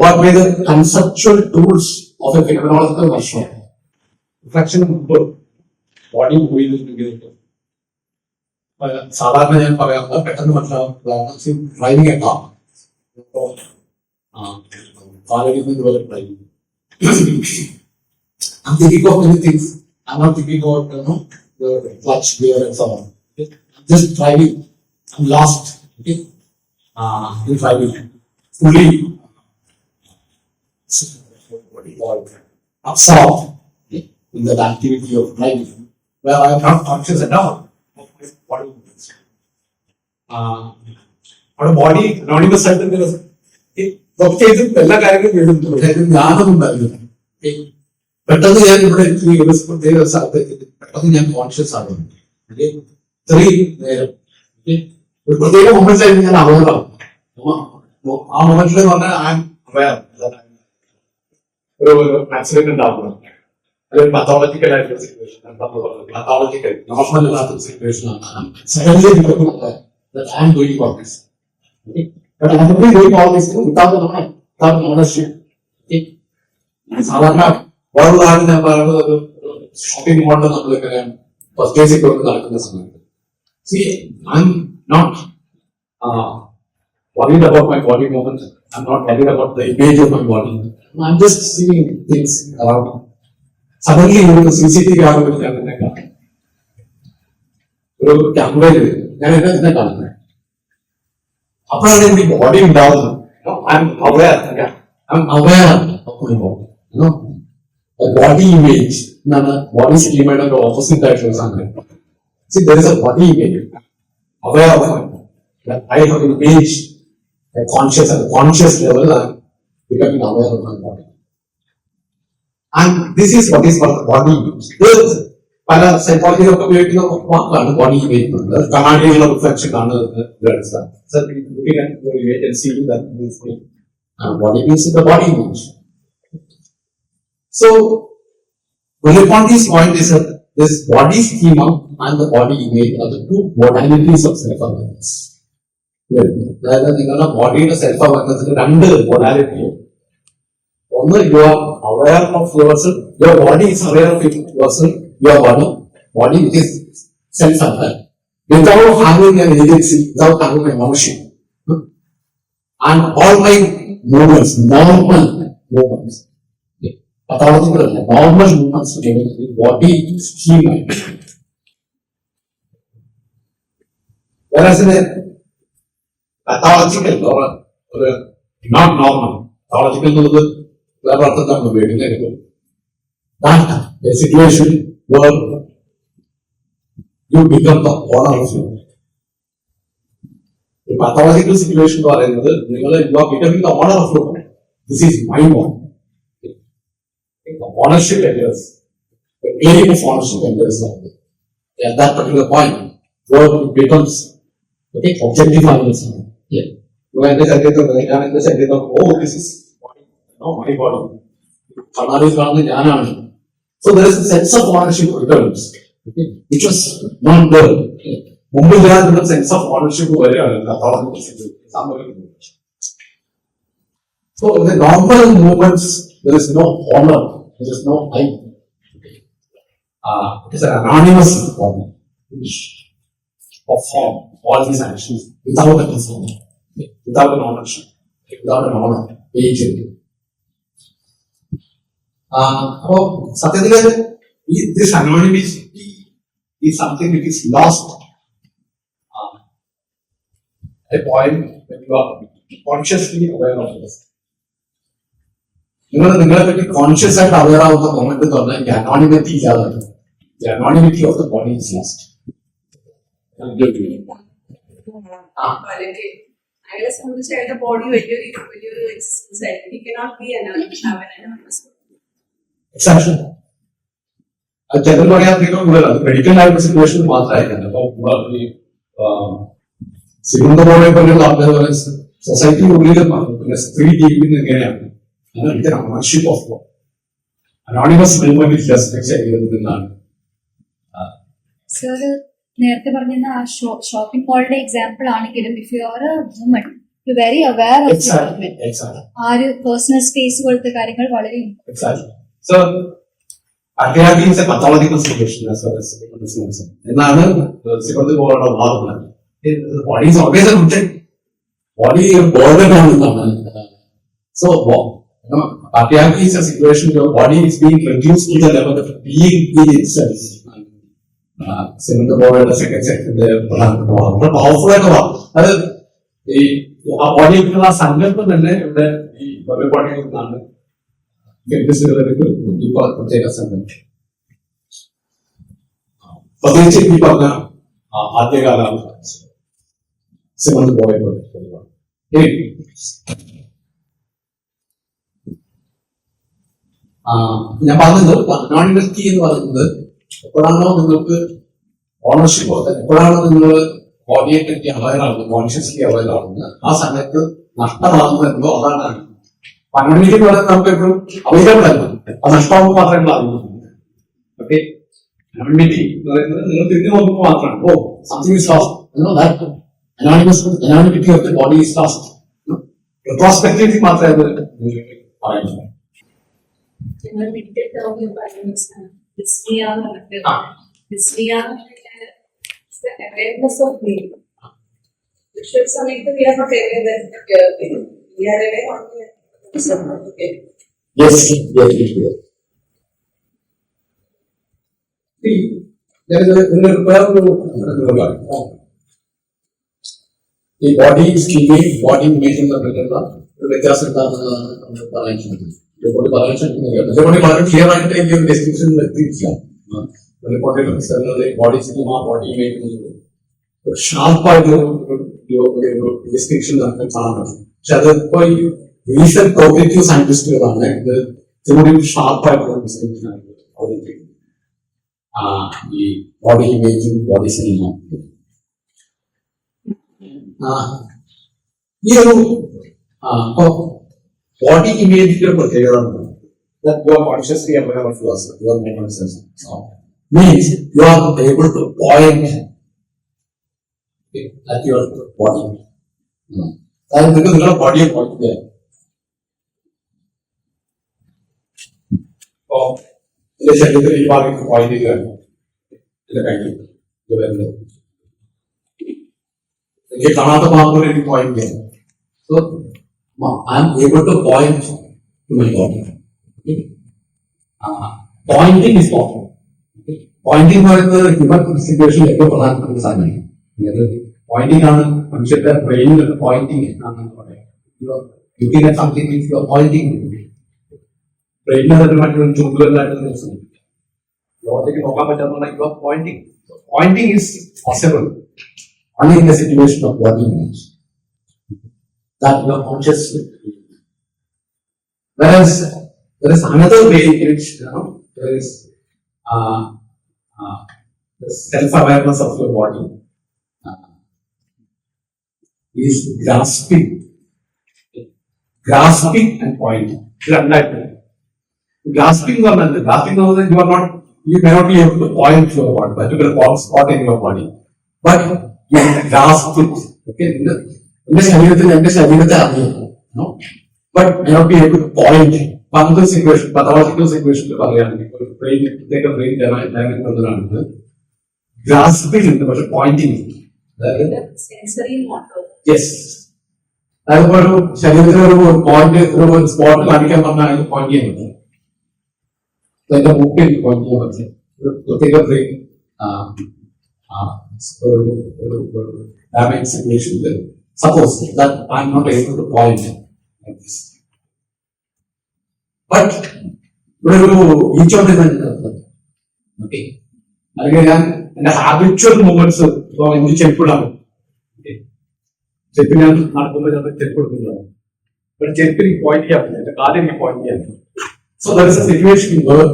S1: What were the conceptual tools of a phenomenological workshop? Reflection body moving together. സാധാരണ ഞാൻ പറയാറുണ്ട് പെട്ടെന്ന് മനസ്സിലാവുന്നതാണ് driving a car. Driving I'm thinking of many things. I'm not thinking about the clutch gear and so on. I'm just driving. I'm lost. Okay? In driving. Fully absorbed in that activity of driving, where I am not conscious at all of my body movements. Our body, anonymous certain there is എല്ലാ കാര്യങ്ങളും എഴുതുന്നു. ഞാനൊന്നുണ്ടായിരുന്നു. പെട്ടെന്ന് ഞാൻ ഇവിടെ പ്രത്യേക സ്ഥലത്തേക്ക് പെട്ടെന്ന് ഞാൻ കോൺഷ്യസ് ആകുന്നു. ഇത്രയും നേരം ഒരു പ്രത്യേക മൊമെന്റ്സ് ആയിരുന്നു ഞാൻ അവയറാവും. ആ മൊമെന്റിൽ പറഞ്ഞാൽ ഐ ആം അവയർ ഒരു ആക്സിഡന്റ് ഉണ്ടാവുന്നു. അതൊരു പത്തോളജിക്കൽ ആയിട്ടുള്ള സിറ്റുവേഷൻ, പത്തോളജിക്കൽ നോർമൽ അല്ലാത്ത സിറ്റുവേഷൻ ആണ്. Suddenly I am doing all this. But I am doing all this without the mind, without the ownership. സാധാരണ വേറൊരാൾ ഞാൻ പറയുന്നത് ഒരു ഷോപ്പിംഗ് മോളിൽ നമ്മളിങ്ങനെ പർച്ചേസിംഗ് ഒക്കെ നടക്കുന്ന സമയത്ത് see I'm not worried about my body movement. I'm not worried about the image of my body. I'm just seeing things around. Suddenly ഒരു CCTV ആകുമ്പോൾ ഞാൻ എന്നെ കാണും. ഒരു ക്യാമറയിൽ ഞാൻ എന്നെ കാണുന്നത്. അപ്പോഴാണ് എനിക്ക് ബോഡി ഉണ്ടാവുന്നത്. I'm aware of my body. Body image എന്നാണ് ബോഡി സ്കീമയുടെ ഓപ്പോസിറ്റ് ആയിട്ടുള്ള സാധനം. See, there is a body image. Aware of my body. I have an image, a conscious level. I'm becoming aware of my body. And this is what is called the body image. പല സൈക്കോളജിയിലൊക്കെ ഉപയോഗിക്കുന്ന വാക്കാണ് body image. കണ്ണാടിയുള്ള reflection ആണ് body means the body image. So, Villapranti's point is that this body schema and the body image are the two modalities of self-awareness. അതായത് നിങ്ങളുടെ ബോഡിയുടെ self അവയർനെസ്സിന് രണ്ട് modality. ഒന്ന്, you are aware of yourself. Your body is aware of yourself. Your body which is self-aware, without having an agency, without having an ownership. And all my movements, normal movements, pathological, normal movements, body schema. Whereas in a pathological or not normal, pathological that a situation where you become the owner of you. The pathological situation you are becoming the owner of your body. This is my body. The ownership enters. The claim of ownership enters. At that particular point, where it becomes objectifying itself. When they say, oh, this is my body. So there is a sense of ownership returns, which was not there. Mumbai there has a sense of ownership very So in the normal movements, there is no honor, there is no I. It is an anonymous body of form, all these actions without a concern, without an ownership, without an honor, agent. അപ്പോ സത്യത്തില് this anonymity is something which is lost at a point when you are consciously aware of this. നിങ്ങളെ പറ്റി conscious ആയിട്ട് aware ആവുന്ന moment എന്ന് പറഞ്ഞാൽ anonymity ഇല്ലാതെ anonymity of the body is lost.
S3: അയാളെ സംബന്ധിച്ച് അയാളുടെ ബോഡി വലിയൊരു എക്സിസ്റ്റൻസ് ആയിരുന്നു. He cannot be anonymous.
S1: Exception ചിലർ പറയാൻ മെഡിക്കൽ ആയിട്ടുള്ള സിറ്റുവേഷൻ മാത്രമായിരിക്കും. അപ്പൊ ഈ സിമന്തോടെ പോലെയുള്ള ആൾക്കാർ സൊസൈറ്റിയുടെ ഉള്ളിൽ പിന്നെ സ്ത്രീ ജീവിക്കുന്നത് എങ്ങനെയാണ് ownership of God. Anonymous movement is just എന്നാണ്.
S4: സർ നേരത്തെ പറഞ്ഞ ആ ഷോപ്പിംഗ് മോളിന്റെ എക്സാമ്പിൾ ആണെങ്കിലും if you are A woman you very aware of ആ ഒരു പേഴ്സണൽ സ്പേസ് പോലത്തെ കാര്യങ്ങൾ വളരെ
S1: so patriarchy is a pathological situation as far as എന്നാണ് സിമന്തോടെ പോലുള്ള വാദം. Body is always A good thing. Body Bourdon ആണ്. So patriarchy is a situation where your body is being reduced to the level of being in itself. സിമന്തോടെ second powerful ആയിട്ട് അത് ഈ ആ ബോഡിക്കുള്ള സങ്കല്പം തന്നെ ഇവിടെ ഈ ബോഡിയിൽ നിന്നാണ് പ്രത്യേക സങ്കല്പം. പ്രത്യേകിച്ച് ഈ പറഞ്ഞ ആദ്യകാല സിമന്തോടെ പോലെ ഞാൻ പറഞ്ഞത് അനോണിമിറ്റി എന്ന് പറയുന്നത് എപ്പോഴാണോ നിങ്ങൾക്ക് ഓണർഷിപ്പ് എപ്പോഴാണോ നിങ്ങൾ ബോഡിയെ പറ്റി അവയറാകുന്നത് കോൺഷ്യസ്ലി അവയറാകുന്നത് ആ സമയത്ത് നഷ്ടമാകുന്നതോ അതാണ് അനോണിമിറ്റി എന്ന് പറയുന്നത് നമുക്ക് എപ്പോഴും അവൈലബിൾ അല്ല. അത് നഷ്ടമാകുമ്പോൾ മാത്രമേ അറിയുന്നത്. ഓക്കെ, അനോണിമിറ്റി എന്ന് പറയുന്നത് നിങ്ങൾ തിരിഞ്ഞു നോക്കുമ്പോൾ മാത്രമാണ് oh something is lost. Anonymity of the body is lost. Retrospectively മാത്രമേ അത് പറയുന്നത്.
S3: നിങ്ങൾ മെഡിക്കൽ ടേമിൽ പറയുന്നത് dyspnoea awareness of me. Usual സമയത്ത് we are not aware that we are aware only of someone. Okay.
S1: Yes. ഈ ബോഡി സ്കീമിങ് ബോഡി ഇമേജ് തമ്മിലുള്ള ഒരു വ്യത്യാസം എന്താണെന്ന് പറയാൻ ശ്രമിക്കുന്നു. ബോഡി പറയാൻ ശ്രമിക്കുന്നില്ല. ബോഡി വളരെ ക്ലിയർ ആയിട്ട് ഈ ഒരു ഡെസ്ക്രിപ്ഷൻ എത്തിയിട്ടില്ല. ബോഡി സ്കീം ആ ബോഡി ഇമേജ് ഒരു ഷാർപ്പായിട്ട് ഒരു ഡിസ്ക്രിപ്ഷൻ നമുക്ക് കാണാൻ പറ്റും. പക്ഷെ അത് ഇപ്പൊ ഈ റീസെന്റ് കോഗ്നിറ്റീവ് സയന്റിസ്റ്റുകളാണ് ഇത് ഇത്തിരി ഷാർപ്പായിട്ടുള്ള ഡിസ്ക്രിപ്ഷൻ ആയിട്ട് അവതരിപ്പിക്കുന്നത്. ഈ ബോഡി ഇമേജും ബോഡി സ്കീമും ഈ ഒരു ബോഡി ഇമേജിന്റെ പ്രത്യേകത consciously aware of yourself, your movements means you are able to point at your body. That is because your body is point there. Oh, let's say you are pointing at the kind of the window. ये कहाँ तक आपको एक point है, so I am able to point to my body. Pointing is possible. Pointing for the human situation like a assignment. Pointing on consider brain pointing. You are looking at something means you are pointing. Brain is a jugular logic like you are pointing. So pointing is possible only in the situation of body image. That you are conscious. Whereas there is another way in which there is the self-awareness of your body is grasping and pointing. Grasping you are not, you may not be able to point to your body, particular spot in your body, but you can grasp it. Okay, in the no, but may not be able to point. Pathological situation to take a brain damage. Grasping is the pointing.
S3: Sensory motor.
S1: Yes. That's what point spot pointing. എന്റെ മൂക്കിൽ point പറ്റി ഒരു പ്രത്യേക brain damage situation വരും. Suppose that I am not able to point like this. But ഇവിടെ ഒരു ഈച്ചോണ്ട് okay, അല്ലെങ്കിൽ ഞാൻ എന്റെ ഹാബിച്വൽ മൂവ്മെന്റ്സ് ഇപ്പൊ എനിക്ക് ചെരുപ്പിടാണ്, ചെരുപ്പിൽ ഞാൻ നടക്കുമ്പോൾ ചിലപ്പോൾ ചെരുപ്പ് എടുക്കുന്നതാണ്, പക്ഷെ ചെരുപ്പിൽ പോയിന്റ് ചെയ്യാൻ പറ്റില്ല, എന്റെ കാലിൽ എനിക്ക് പോയിന്റ് ചെയ്യാൻ പറ്റില്ല. So there is a situation where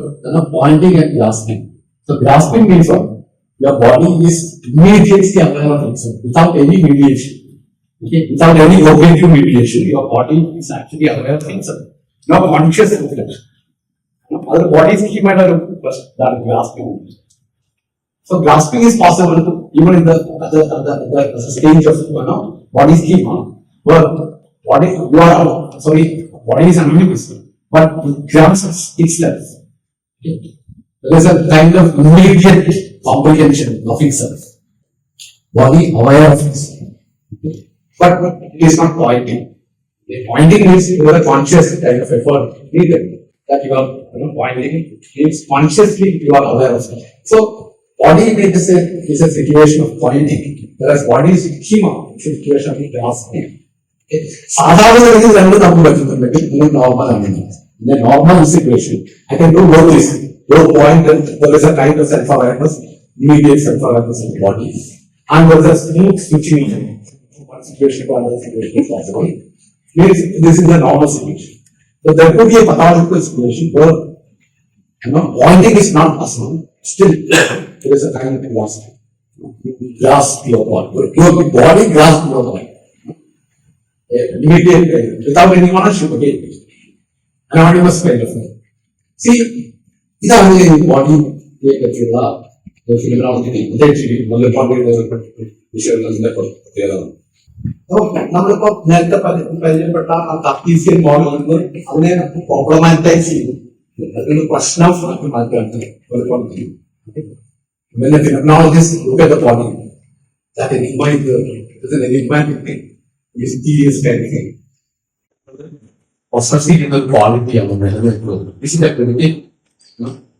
S1: pointing and grasping. So grasping means what? Your body is immediately aware of itself without any mediation. Okay, without any cognitive mediation, your body is actually aware of itself. Not conscious reflection. Other bodies keep at that grasping. So grasping is possible even in the other stage of body's keep on. But body is anonymous, but it grasps itself. Okay. There is a kind of immediate comprehension of itself. Body aware of itself. Okay. But it is not pointing. Pointing means you are a conscious kind of effort needed that you are pointing. Means consciously you are aware of it. So body is a situation of pointing, whereas body is schema, situation of grasping. സാധാരണഗതിയിൽ രണ്ട് നമ്മൾ പറ്റുന്നുണ്ടെങ്കിൽ ഇത് normal ആണ്. In a normal situation, I can do both this. Both point and there is a kind of self-awareness, immediate self-awareness of the body, and there is a smooth switching one situation to another situation possible. Means this is a normal situation. So there could be a pathological situation where pointing is not possible. Still, there is a kind of grasp. Grasp your body. Your body grasp your body. Immediate, without any ownership again. Anonymous kind of thing. See, ഇതാണ് ഈ body പറ്റിയുള്ള ഫിലിമിനോളജി വിഷയങ്ങളുടെ പ്രത്യേകത. നമ്മളിപ്പോ നേരത്തെ പരിചയപ്പെട്ട ആ കാർട്ടീസിയൻ model അതിനെ പ്രോബ്ലമാറ്റൈസ് ചെയ്തു, അതിന് പ്രശ്നം മാറ്റാണ്. When the phenomenologists look at the body, that enigma is an enigmatic thing, mysterious kind of thing. Possessing in the quality of the measurement. This is a predicate.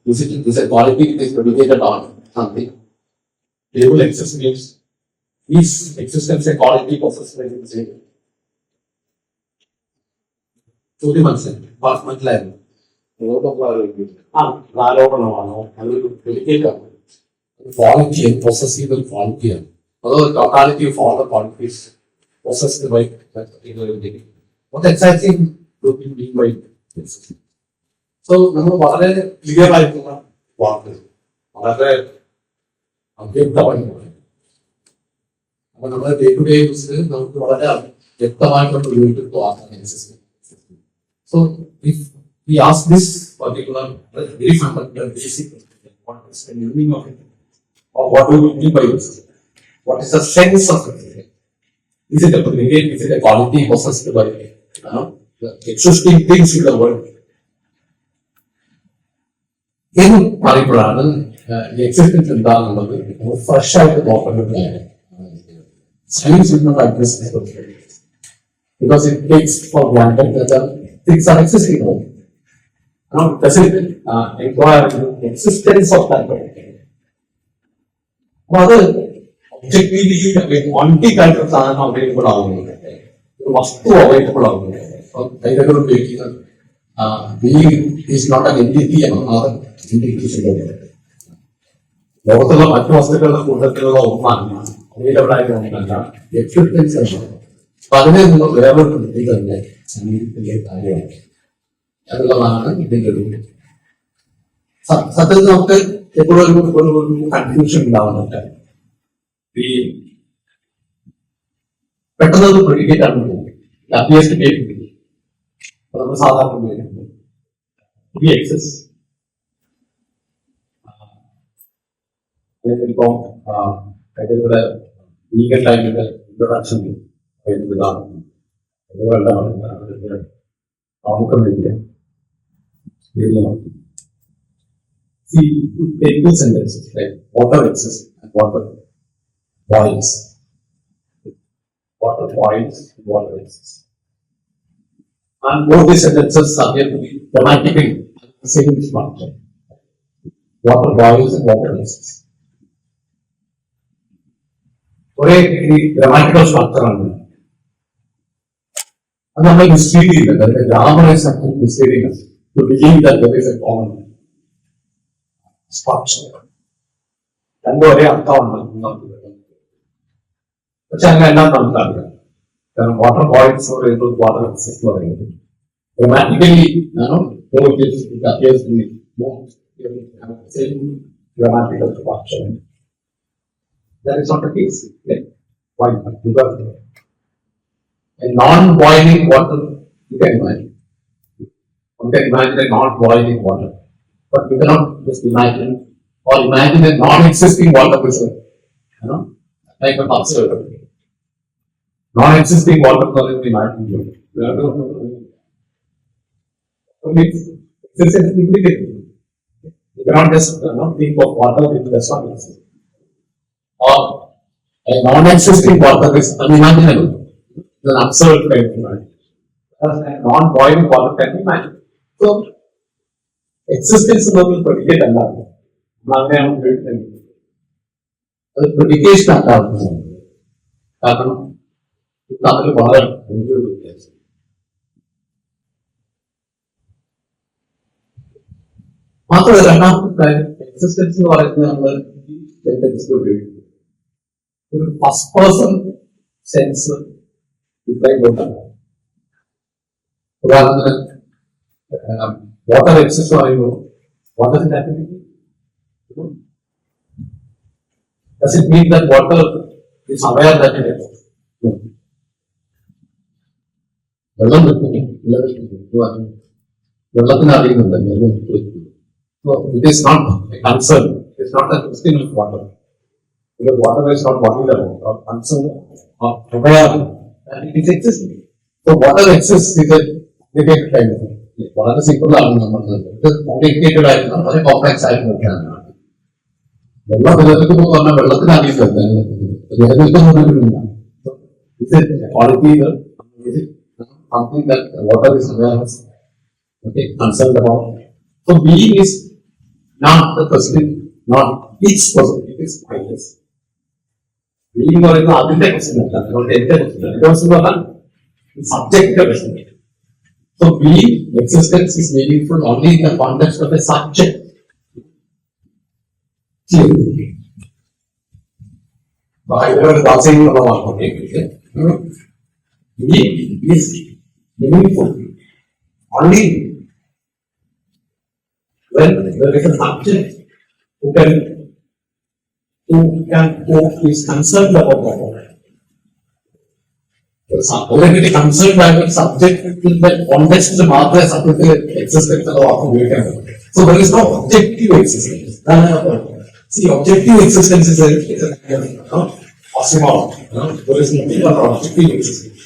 S1: This is a quality that is predicated on something. Table existence. Is existence a quality possessed by the same? ചോദ്യം മനസ്സിലായി. മനസ്സിലായിരുന്നു. ആരോപണമാണോ അതൊരു ഡെലിക്കേറ്റാണ്, ക്വാളിറ്റിയാണ്, possessive ക്വാളിറ്റിയാണ്, അതോ totality of all the qualities possessed by what exactly do we mean by this? So നമ്മൾ വളരെ clear ആയിട്ടുള്ള വാക്കുകൾ, വളരെ അവ്യക്തമായി അപ്പൊ നമ്മുടെ ഡേ ടു ഡേ യൂസിൽ നമുക്ക് വളരെ വ്യക്തമായിട്ടുള്ള ഉപയോഗിക്കുന്ന വാക്കാണ്. So if we ask this particular very fundamental basic what is the meaning of it, or what do we mean by it, what is the sense of it, is it a predicate, is it a quality possessed by the existing things in the world? എന്ന് പറയുമ്പോഴാണ് ഈ existence എന്താണെന്നുള്ളത് fresh ആയിട്ട് നോക്കേണ്ടത്. Science is not address because it takes for granted that things are existing. Now, does it inquire into the existence of that particular? Rather, objectively, quantitative സാധനം available ആവുന്നുണ്ട്, ഒരു വസ്തു അവൈലബിൾ ആവുന്നുണ്ട്. കൈതകളും ഉപയോഗിക്കുന്നത് being is not an entity എന്നാണ് ലോകത്തുള്ള മറ്റു വസ്തുക്കളുടെ കൂട്ടത്തിലുള്ള ഒന്നാണ് അവൈലബിൾ ആയിട്ട് എക്സിസ്റ്റൻസ് എന്നാണ്. അപ്പൊ അതിനെ നിങ്ങൾ വേറൊരു കൃതി തന്നെ സമീപിക്കുന്ന കാര്യമാണ് എന്നുള്ളതാണ് ഇതിന്റെ ഒരു സത്യത്തിൽ നമുക്ക് എപ്പോഴും ഒരു കൺഫ്യൂഷൻ ഉണ്ടാവുന്നുണ്ട്. ഈ പെട്ടെന്ന് ഒരു പ്രെഡിക്കേറ്റ് ആണ് അപ്പിയേഴ്സ് ടു ബി അപ്പൊ നമ്മൾ സാധാരണ ഉപയോഗിക്കുന്നത് വി എക്സസ്. ഇപ്പം ഇവിടെ ലീഗൽ ടൈമിന്റെ introduction See, take two sentences like water exists and water boils. Water boils and water exists. And both these sentences appear to be grammatically the same structure. water boils and water rises. ഒരേ ഈ grammatical സ്ട്രക്ചറാണ്. അത് നമ്മൾ mislead ചെയ്തില്ല. അതിന്റെ grammar is misleading us to believe that there is a common structure. രണ്ടും ഒരേ അർത്ഥമാണ്. പക്ഷെ അങ്ങനെ എല്ലാം നമുക്കറിയാം. കാരണം വാട്ടർ ബോയിൽസ് വാട്ടർ എക്സിസ്റ്റ് പറയുന്നത് grammatically it appears to be more same grammatical structure. That is not the case. Why not? Because a non-boiling water, you can imagine. One can imagine a non-boiling water. But you cannot just imagine or imagine a non-existing water vessel. Like a pulsar. Non-existing water vessel is imagined. It's implicated. You cannot just think of water which does not exist. Or a non-existing water is unimaginable. It's an absurd kind of mind. A non-boiling water can be imagined. So, existence is not predicate and that. അത് predication അല്ലാതെ കാരണം തമ്മിൽ വളരെ വ്യത്യാസം. മാത്രമല്ല രണ്ടാമത്തെ കാര്യം existence എന്ന് പറയുന്നത് നമ്മൾ ഒരു ഫസ്റ്റ് പേഴ്സൺ സെൻസ് കൊണ്ടാണ്. ഉദാഹരണത്തിന് വാട്ടർ എക്സിസ്റ്റ് പറയുമ്പോൾ വാട്ടറിന്റെ activity does it mean that water is aware that it exists? വെള്ളം വെള്ളത്തിന് അറിയുന്നുണ്ട്. So it is not a concern. It is not a question of water. Because water is not worried about or concerned or aware that it is existing. So water exists is a complicated kind of thing. വളരെ simple ആണ് നമ്മൾ. ഇത് complicated ആയിരുന്നു, വളരെ complex ആയിട്ടൊക്കെയാണ്. വെള്ളം നിലനിൽക്കുന്നു പറഞ്ഞാൽ വെള്ളത്തിന് അറിയില്ല നിലനിൽക്കുന്നില്ല. Quality something that water is aware of, okay, concerned about. So being is not the question, not each person, it is mindless. Being or അതിന്റെ ക്വസ്റ്റ്യൻ അല്ല, എന്റെ ക്വസ്റ്റ്യൻ പറഞ്ഞാൽ സബ്ജക്റ്റിന്റെ question. So being, existence is meaningful only in the context of a subject. Being is meaningful only when there is a subject who is concerned about that. Already concerned by the subject in the context of the matter subject existence of the. So there is no objective existence. See, objective existence is a oxymoron. There is nothing but objective existence.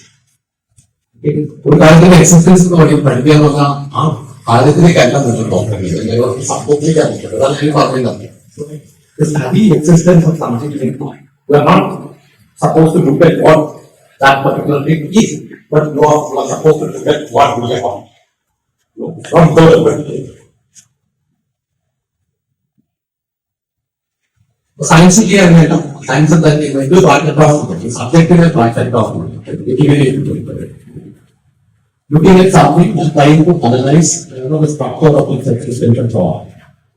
S1: ഒരു കാര്യത്തിന്റെ existence എന്ന് പറയുന്നത് പഠിക്കുക എന്ന് പറഞ്ഞാൽ ആ കാര്യത്തിലേക്കല്ല നിങ്ങൾ നോക്കുന്നത്, സംഭവത്തിലേക്കാണ്. അതാണ് ഞാൻ പറയുന്നത്. Study existence of something. We are not supposed to look at what that particular thing is, but you are supposed to look at what we are. Not the science അങ്ങനെയല്ല. സയൻസ് തന്നെ ഇത് പാഠ്യക്ലാസ് സബ്ജക്റ്റിനെ പാഠ്യക്ലാസ് looking at something and trying to analyze the structure of its existence and so on.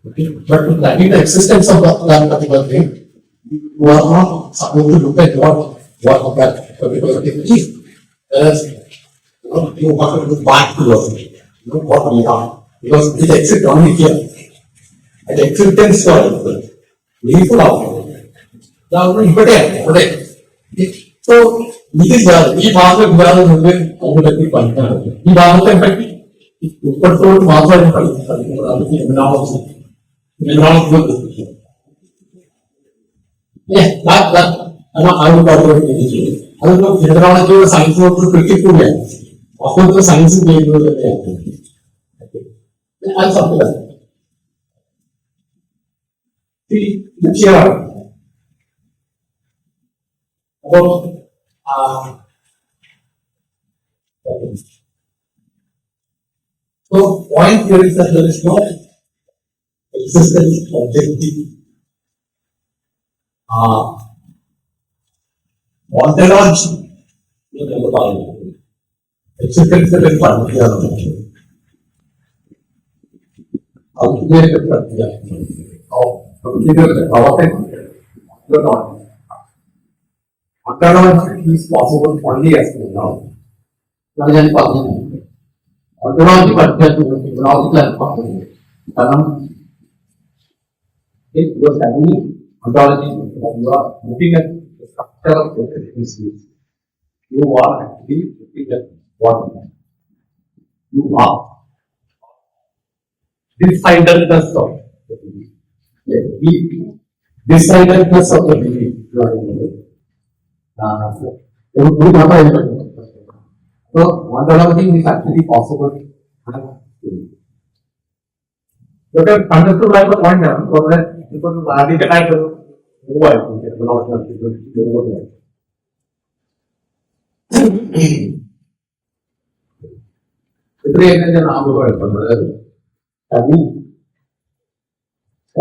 S1: Okay? But to study the existence of that particular thing, you are not supposed to look at what that particular thing is. Whereas you have to look back to what we are. Because it exists only here. And existence for meaningful outcome. Now, so, ഈ ഭാഗം ഇല്ലാതെ മുമ്പേ അതിനെപ്പറ്റി പഠിക്കാറുണ്ട്. ഈ ഭാഗത്തെ പറ്റി ഇപ്പോഴത്തോട് മാത്രമായിട്ട് പഠിക്കുന്നത് അത് ഇമ്യൂണോളജി. അതൊന്നും ഇമ്യൂണോളജിയുടെ സയൻസിനോട് ക്രിട്ടിക്കൂടിയാണ്. അപ്പോഴത്തെ സയൻസ് ചെയ്യുന്നത് തന്നെയാണ്. അത് സത്യം തീർച്ചയാണ്. അപ്പോ so point here is that there is no existence, objective, ontology, existence of ontology is possible only as we know. Ontology logical if you are studying ontology, you are looking at the structure of species. You are actually looking at what you are. Decidedness of the belief. Decidedness of the belief. So, ontology is actually possible. Look at understood by the point now, so that because the type of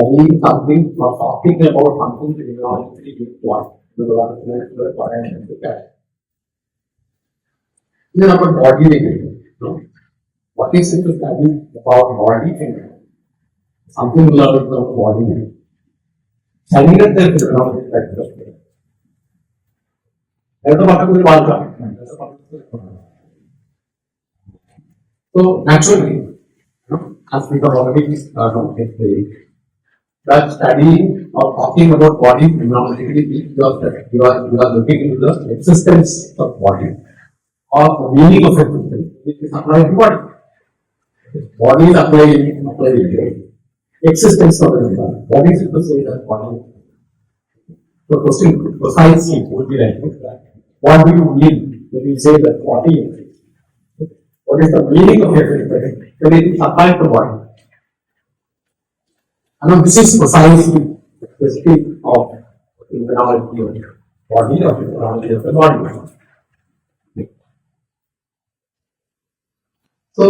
S1: studying something or talking about something technologically what then about body no? What is it to study about body thing? Something about the body. Studying at the so naturally, as we have already that studying or talking about body phenomenologically, you are looking into the existence of body or the meaning of existence, which is applied to body. Body is applied existence of the body. What is it to say that body? So question precisely would be like this. What do you mean when you say that body exists? What is the meaning of existence when it is applied to body? And this is precisely the speak of the phenomenology of the body or the phenomenology of the body. So,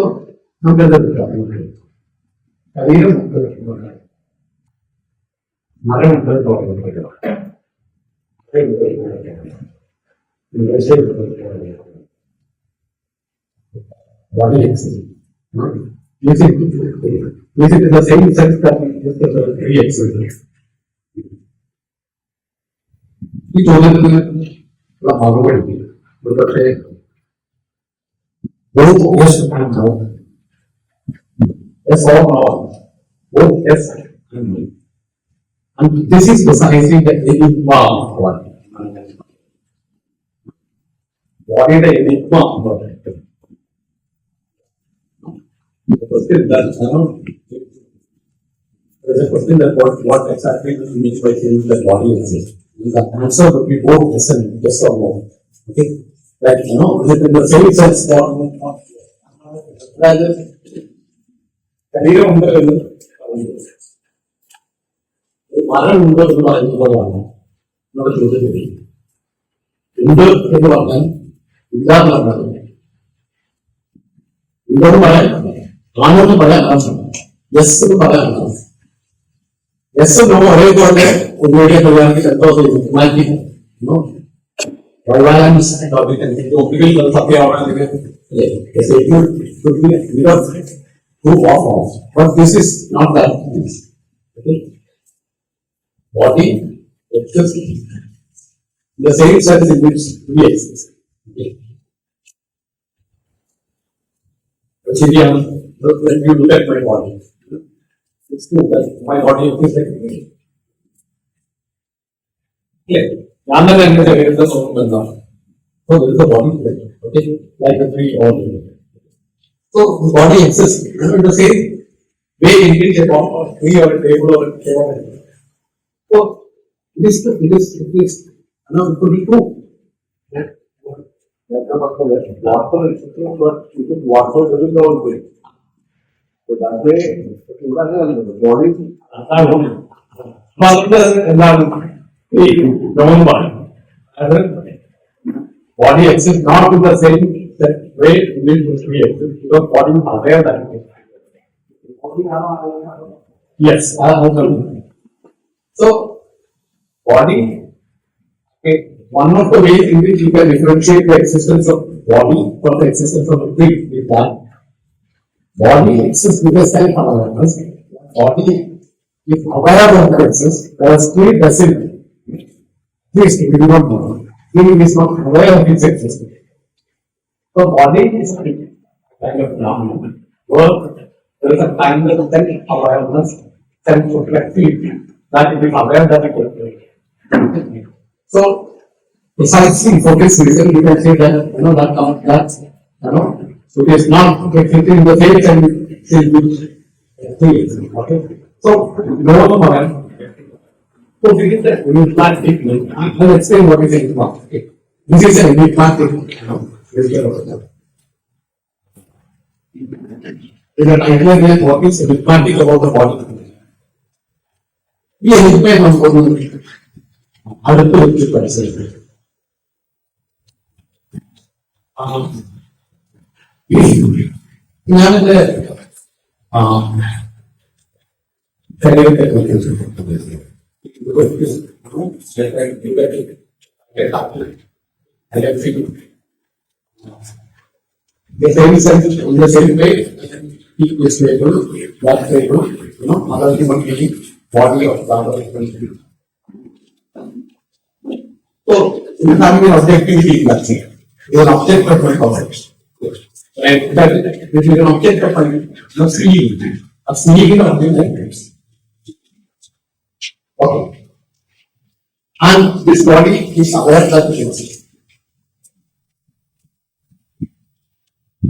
S1: look at the body exists. Music is the same sense that we use the three exercises. He told them the Bhagavad Gita. Both yes and no. Yes or no. Both yes and no. And this is precisely the enigma of what? What is the enigma of what? The question that there is a question that what exactly do you mean by saying that body exists? The answer would be both yes and yes or no. Okay, like is it in the same sense that ശരീരം ഉണ്ട് എന്ന് മരം ഉണ്ട് എന്ന് പറയുന്നത് പോലെയാണ് നമ്മുടെ ചോദ്യത്തിൽ ഉണ്ട് എന്ന് പറഞ്ഞാൽ ഇല്ല എന്ന് പറഞ്ഞാൽ ഇല്ലെന്ന് പറയാൻ ആണെന്ന് പറയാൻ യെസ് എന്ന് പറയാൻ യെസ് നോ ഒരേപോലെ ഉപയോഗിക്കാൻ കഴിയുകയാണെങ്കിൽ എന്തോ മാറ്റി ഒന്നുകിൽ സത്യമാണെങ്കിൽ proof of false. But this is not that. Okay? Body exists in the same sense in which we exist. Okay? But when you look at my body, it's true that my body exists like me. Yeah. So there is a body, okay, like a tree or so the body exists in the same way in which a tree or a table or a chair. So it could be true. Water doesn't go away. So that way, the body body exists not in the same way in which we exist because body is aware that it is. Yes, I have heard. So, body, okay, one of the ways in which you can differentiate the existence of body from the existence of a tree is that body exists with a self-awareness. Body is aware of the existence, whereas tree doesn't. Please, if you do not know, tree is not aware of its existence. So, body is a kind of phenomenon. Work, there is a kind of self-awareness, self-reflectivity, that it is aware that it is. So, precisely for this reason, you can say that, so it is not existing in the face and say which, okay. So, no one aware. So, this is the enigmatic statement. I'll explain what is enigmatic. This is an enigmatic, there's an idea that what is enigmatic about the body. We enigmatic on body. അടുത്ത വ്യക്തി പരിസരത്ത് ഞാനെന്റെ ശരീരത്തെ the same sense, in the same way, he is able, that able, other human being, body of the other human being. So, you have an objectivity in that thing. It is an object of my concepts. And that it is an object of my seeing. A seeing of the objects. Okay. And this body is aware that it exists.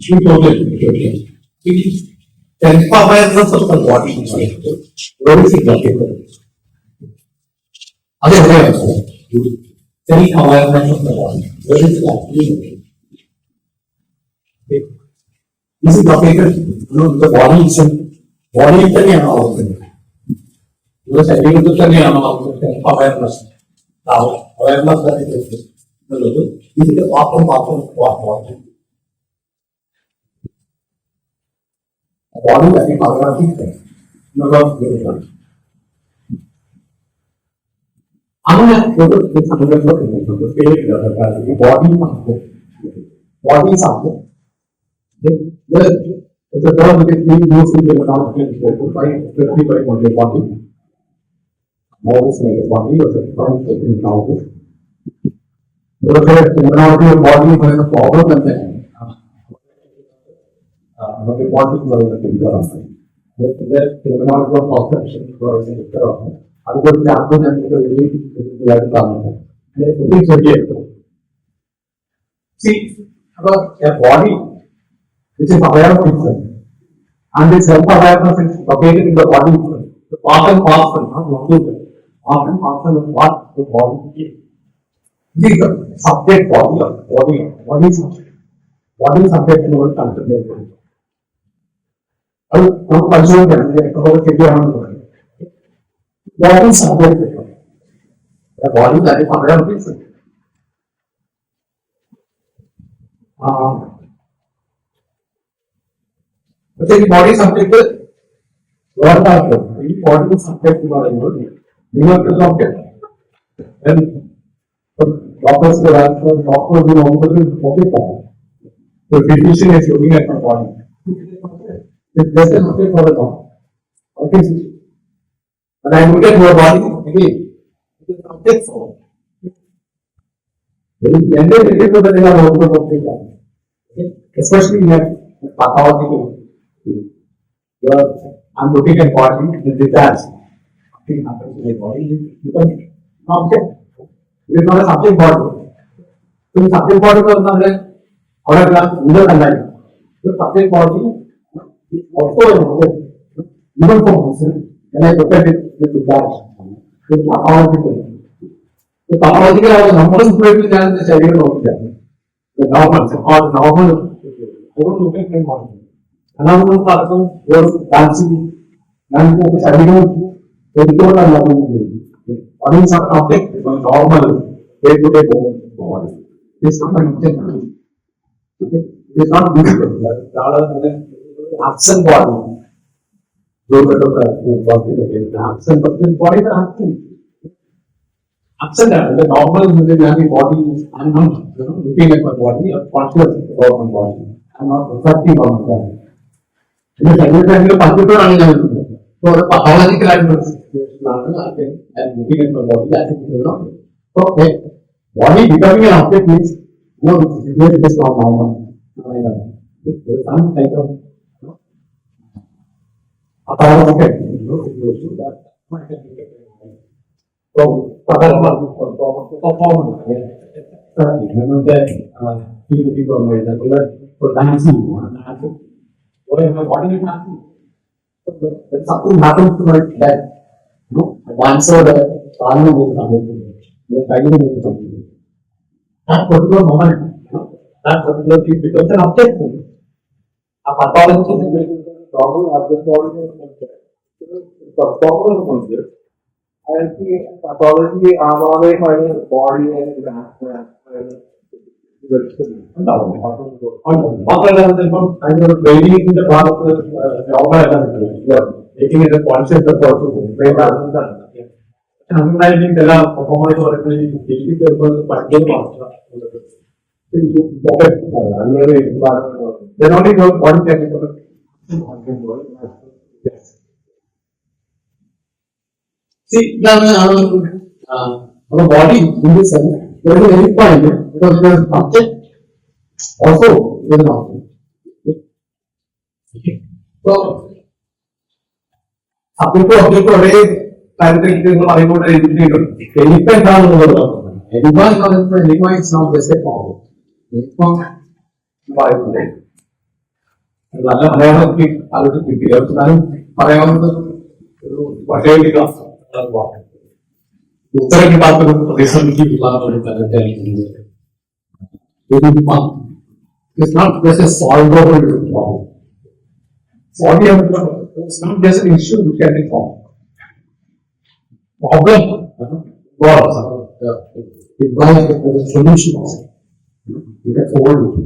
S1: You told it. It is self-awareness of the body. Where is it located? Otherwise, self-awareness of the body. Where is it actually? This is located, the body itself. Body itself is the ശരീരത്തിൽ തന്നെയാണ് നമുക്ക് self-awareness. Now, awareness that it exists. This is the part. Body that is aware അങ്ങനെ ഒരു സന്ദർഭത്തിൽ body something. The term which is being used in the technology by the body. Models make a body or the term in now. The terminology of body is a problem and then the body is a figure of it. The terminology of perception is a figure of it. അതുപോലെ charge See, about a body which is aware of itself, and this self-awareness is located in the body itself. The part and parcel, not located. Part and parcel of what the body is. This is the subject body. Body is subject to our consideration. Now, consider that body is subject to it. The body that is aware of itself. But the body is subject to what are the body is subject to our body. You have to subject. Then doctors will answer, doctors will also focus on it. So physician is looking at the body. It's just a subject for the doctor. Okay. When I look at your body, again, it is subject for it. Especially in pathology, I'm looking at body, it detached. Nothing happens to the body, you can object. It is not a subject body. So, the subject body is not like our class, either alive. The subject body is also an object. Even for myself, when I look at it, it is detached. It is pathological. The pathological are the numbers put in the cellular object. The normal, don't look at my body. Another person was dancing, and the cellular, they don't allow me. One is an object, one normal, day-to-day body. It is not an object. It is not visible. Absent body. little bit of absent, but the body is absent. Absent, the normal body is, I'm not, looking at my body, I'm conscious about my body. I'm not reflecting on my body. Because every time you particular animal, so the pathological animal situation, I'm looking at my body, I think you know. So, body becoming an object means, no, it is not normal. There is some kind of, a power of it, that might have been. So, performance, remember that people made that for dancing, whatever, what is happening? When something happens to like that, dancer, the parliament is coming, the fighting is something. That particular moment, that particular thing becomes an object. A pathology is a problem of the body. And the pathology always finding the body and in the part of the taking it a concept of analyzing the performance or then only one technical. Yes. See, our body in this sense, there is any point because there is object also there is an object. So, object array, enigma is not just a problem. उत्तर की बात करूं रेशम की बात it's not just a solvable problem. It's not just an issue which can be solved. Problem it lies with the solution also. You can forward it.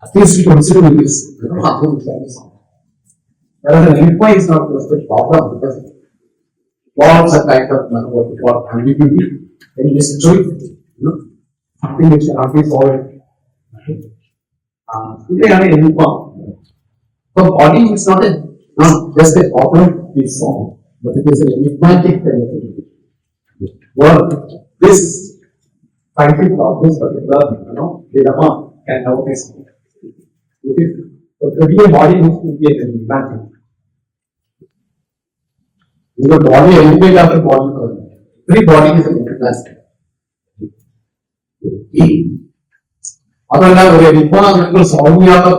S1: At least you consider this. You don't have to try to solve. Whereas an enigma is not just a problem because lots of kind of what we call ambiguity and mystery, something which cannot be solved. So body is not just a problem we solve, but it is an enigmatic kind of thing. Well, this scientific problems, particular, dilemma can never be solved. So the real body needs to be an enigmatic. The body elevate after body. Every body is a enigmatic. അതല്ല ഒരു എനിപ്പോ നിങ്ങൾ solve ചെയ്യാത്ത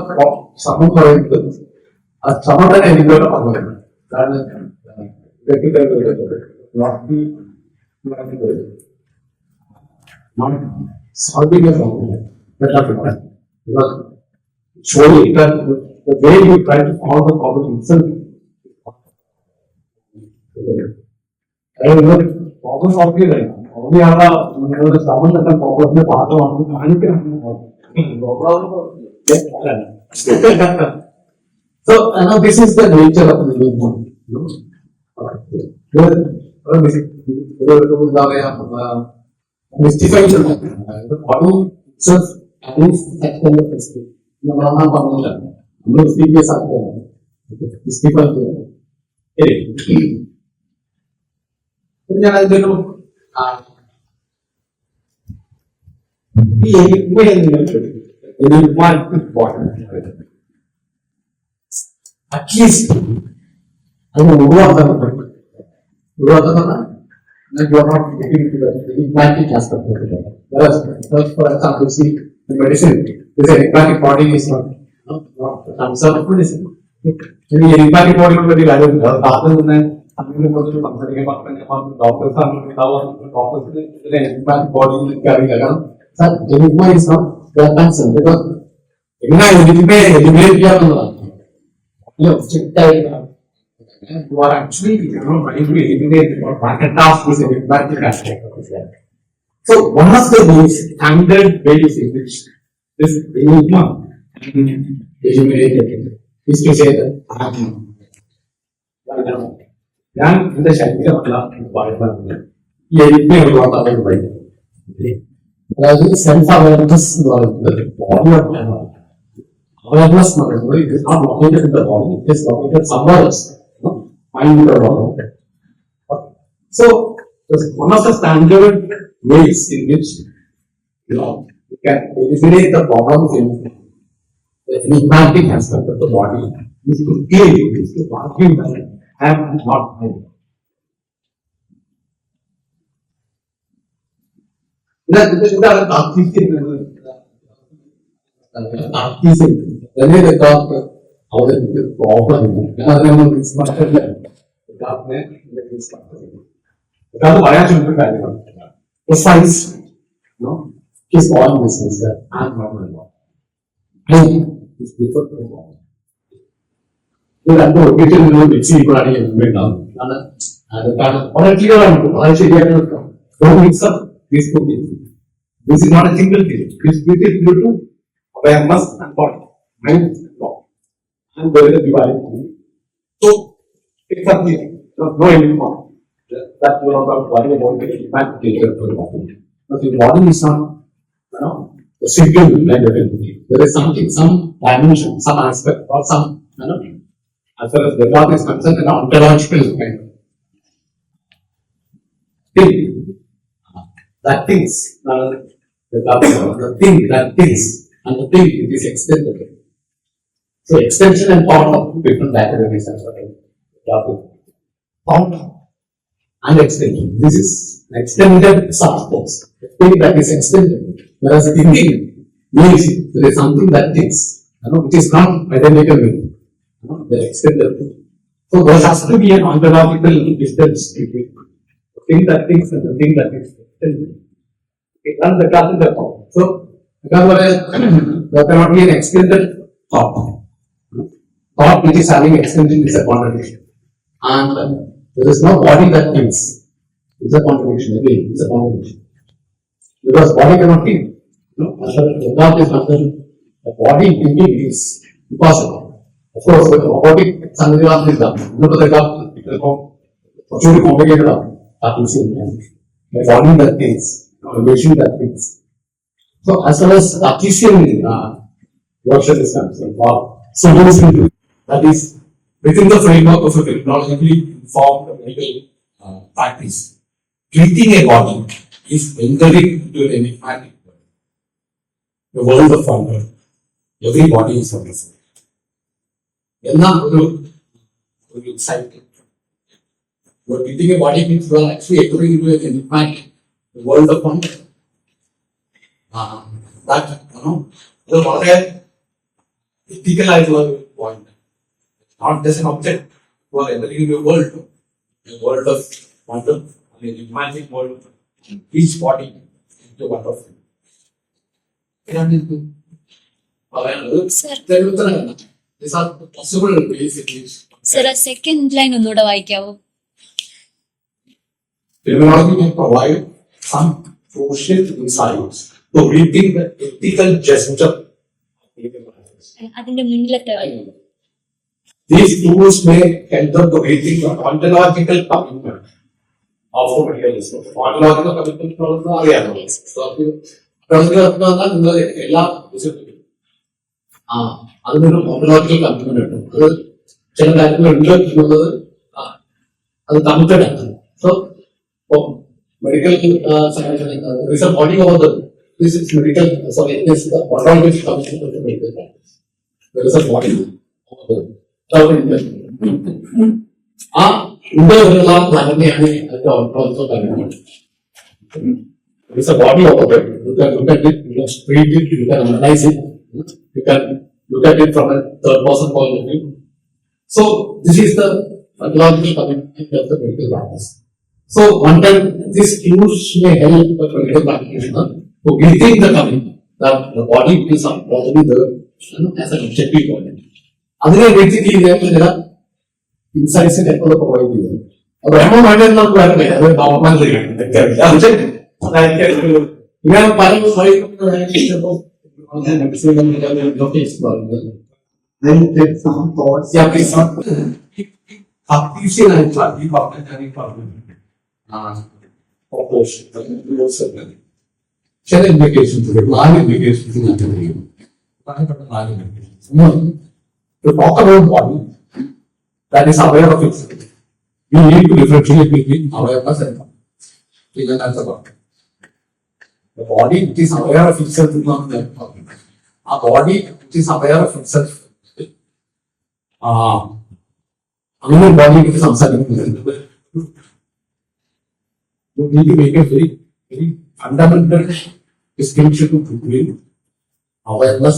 S1: സമം പറയുന്നത് ആ സമം തന്നെ എനിക്കോട്ട് പറയുന്നത് കാരണം solving a problem because surely that the way you try to solve the problem itself problem solving only the problem that the problem is part of so now this is the nature of the living one. Mystifying the body itself is that kind of experience. At least I know what you are not getting into the enigmatic aspect of it. Whereas, for example, see in medicine, this enigmatic body is not the cancer of medicine. The enigmatic body is very valuable. Doctors enigmatic body is carrying around. So, enigma is not the cancer because enigma you are actually trying to eliminate or patent off this enigmatic aspect of it. So one of the standard ways in which this enigma can be eliminated is to say that I am. ഞാൻ എന്റെ ശരീരമല്ല എന്ന് പറയുന്നത് ഈ എരിമയുള്ള അവർ വഴി. അതായത് self awareness എന്ന് പറയുന്നത് ബോഡി അവയർനെസ് എന്ന് പറയുന്നത് it is not located in the body, it is located somewhere else, mind or so one of the standard ways in which you can eliminate the problems in the enigmatic aspect of the body is to kill it, is to argue that I am not mind. ഇതാണ് താർക്കികം തന്നെ അവതരിപ്പിച്ച problem. അത് പറയാൻ ചുമന്ന കാര്യമാണ്. Precise, his own business that I'm not my body. It's different from body. ഇത് രണ്ടും ഒരിക്കലും മിക്സ് ചെയ്യുമ്പോഴാണ് ഉണ്ടാവും. കാരണം വളരെ ക്ലിയർ ആണ്, വളരെ ശരിയായിട്ട് നിൽക്കാം. This is not a single thing. This is due to awareness and body, mind and body. And there is a divided thing. So, it's up here. No anymore. That you are not worrying about the impact for the body. But the body is not, a single blended entity. There is something, some dimension, some aspect, or some, as far as the body is concerned, an ontological kind of thing. That thinks, the thing that thinks, and the thing it is extended. So extension and power of different categories as well. Power and extension. This is extended substance. The thing that is extended. Whereas thinking means there is something that thinks, which is not identical with the extended thing. So there has to be an ontological distance between the thing that thinks and the thing that is extended. And the classical form. So there cannot be an extended thought. Thought which is having extension is a contradiction. And there is no body that thinks. It's a contradiction. Again, it's a contradiction. Because body cannot think. As far as the God is concerned, the body thinking is impossible. Of course, with robotic Sanjay is done. Look at the God, it will go truly complicated. The body that thinks, a machine that thinks. So, as far as Cartesian version is concerned, or solution to that is within the framework of a technologically informed medical practice, treating a body is entering into an enigmatic world, the world of wonder. Every body is wonderful. ഒരു cycle. Treating a body means you are actually entering into an enigmatic world of wonder. That, ഇത് വളരെ ethical ആയിട്ടുള്ള ഒരു point. Not just an object. You are entering into a world of wonder, an enigmatic world. Each body is wonderful. These are possible ways in which.
S4: Sir, a second line ഒന്നുകൂടെ വായിക്കാവോ?
S1: Terminology can provide some crucial insights to rethink the ethical gesture.
S4: അതിന്റെ മുന്നിലത്തെ
S1: These tools may enter to rethink the ontological commitment of the materialism. Ontological commitment അറിയാമോ? നിങ്ങൾ എല്ലാ അതിനൊരു ontological commitment ഉണ്ട്. അത് ചില കാര്യങ്ങൾ ഉണ്ട് എന്നുള്ളത് അത് കമ്മിറ്റഡ് ആണ്. So medical science, there is a body over the, this is medical, sorry, this is the ontological commitment of the medical practice. There is a body over the ഇന്ത്യയിലുള്ള ധാരണയാണ് അതിന്റെ ontological commitment. There is a body over there. You can look at it, you can treat it, you can analyze it, you can look at it from a third person point of view. So this is the ontological commitment of the medical practice. So one time these tools may help the medical practitioner to rethink the commitment that the body is probably the as an objective body. അതിനെ basically ചില ഇൻസൈറ്റ്സിന്റെ എപ്പോൾ provide ചെയ്തത് അത് വേണോ വേണ്ടത് നമുക്ക് വരണ്ടേ, അത് ഗവൺമെന്റ് ഇങ്ങനെ പല അഫീഷ്യലായിട്ടുള്ള ഈ പറഞ്ഞു proportion. ചില ഇംപ്ലിക്കേഷൻസ് 4 ഇംപ്ലിക്കേഷൻസ് ഞാൻ ചെയ്യും. പ്രധാനപ്പെട്ട 4 ഇംപ്ലിക്കേഷൻസ്. ഒന്ന്, to talk about body that is aware of itself. We need to differentiate between awareness and that's about. The body which is aware of itself is not the problem. A body which is aware of itself. അങ്ങനെ body കുറിച്ച് സംസാരിക്കുന്നത് you need to make a very fundamental distinction between awareness.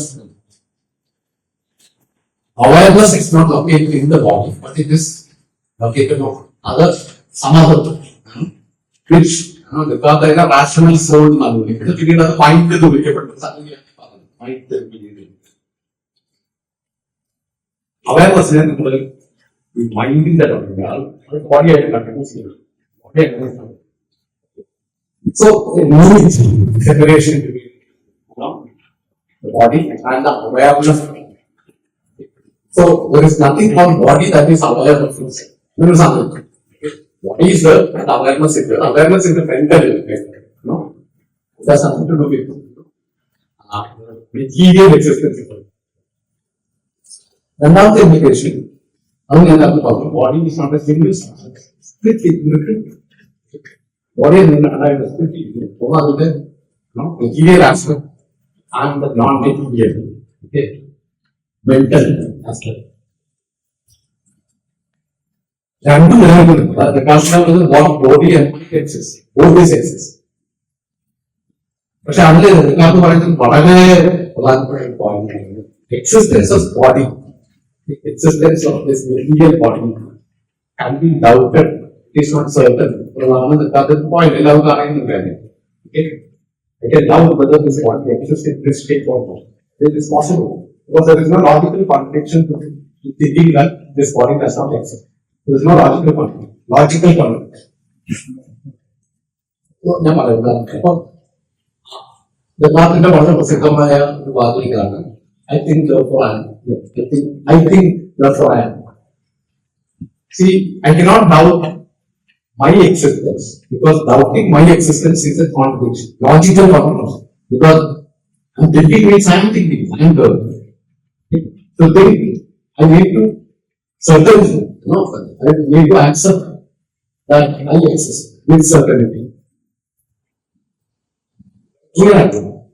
S1: Awareness is not located in the body, but it is located on some other which because there is a rational soul maluri. The period of mind to do mind awareness is minding that body so no separation between the body and the awareness. So there is nothing called body that is aware of itself. There is nothing. Body is there and awareness is there. Awareness is the mental effect. No, it has nothing to do with material existence. രണ്ടാമത്തെ implication അത് ഞാൻ അത് പറഞ്ഞു. Body is not a single split body is അതിന്റെ material aspect and non material mental aspect രണ്ടും നിലനിൽക്കുന്നുണ്ട്. Body exist. പക്ഷെ അതില് നിങ്ങൾക്ക് പറയുന്നത് വളരെ പ്രധാനപ്പെട്ട point existence of body existence of this material body can be doubted. It is not certain. That point allowed okay. I can doubt whether this body exists in this state or not. It is possible because there is no logical contradiction to thinking that this body does not exist. There is no logical contradiction. ദത്താത്തിന്റെ വളരെ പ്രസിദ്ധമായ ഒരു വാചകമാണ് I think therefore I am. I think therefore I am. See, I cannot doubt my existence because doubting my existence is a contradiction, logical contradiction. Because I am thinking means I am thinking. I am there. To think, I need to certainty. No, I need to accept that I exist with certainty. Clear?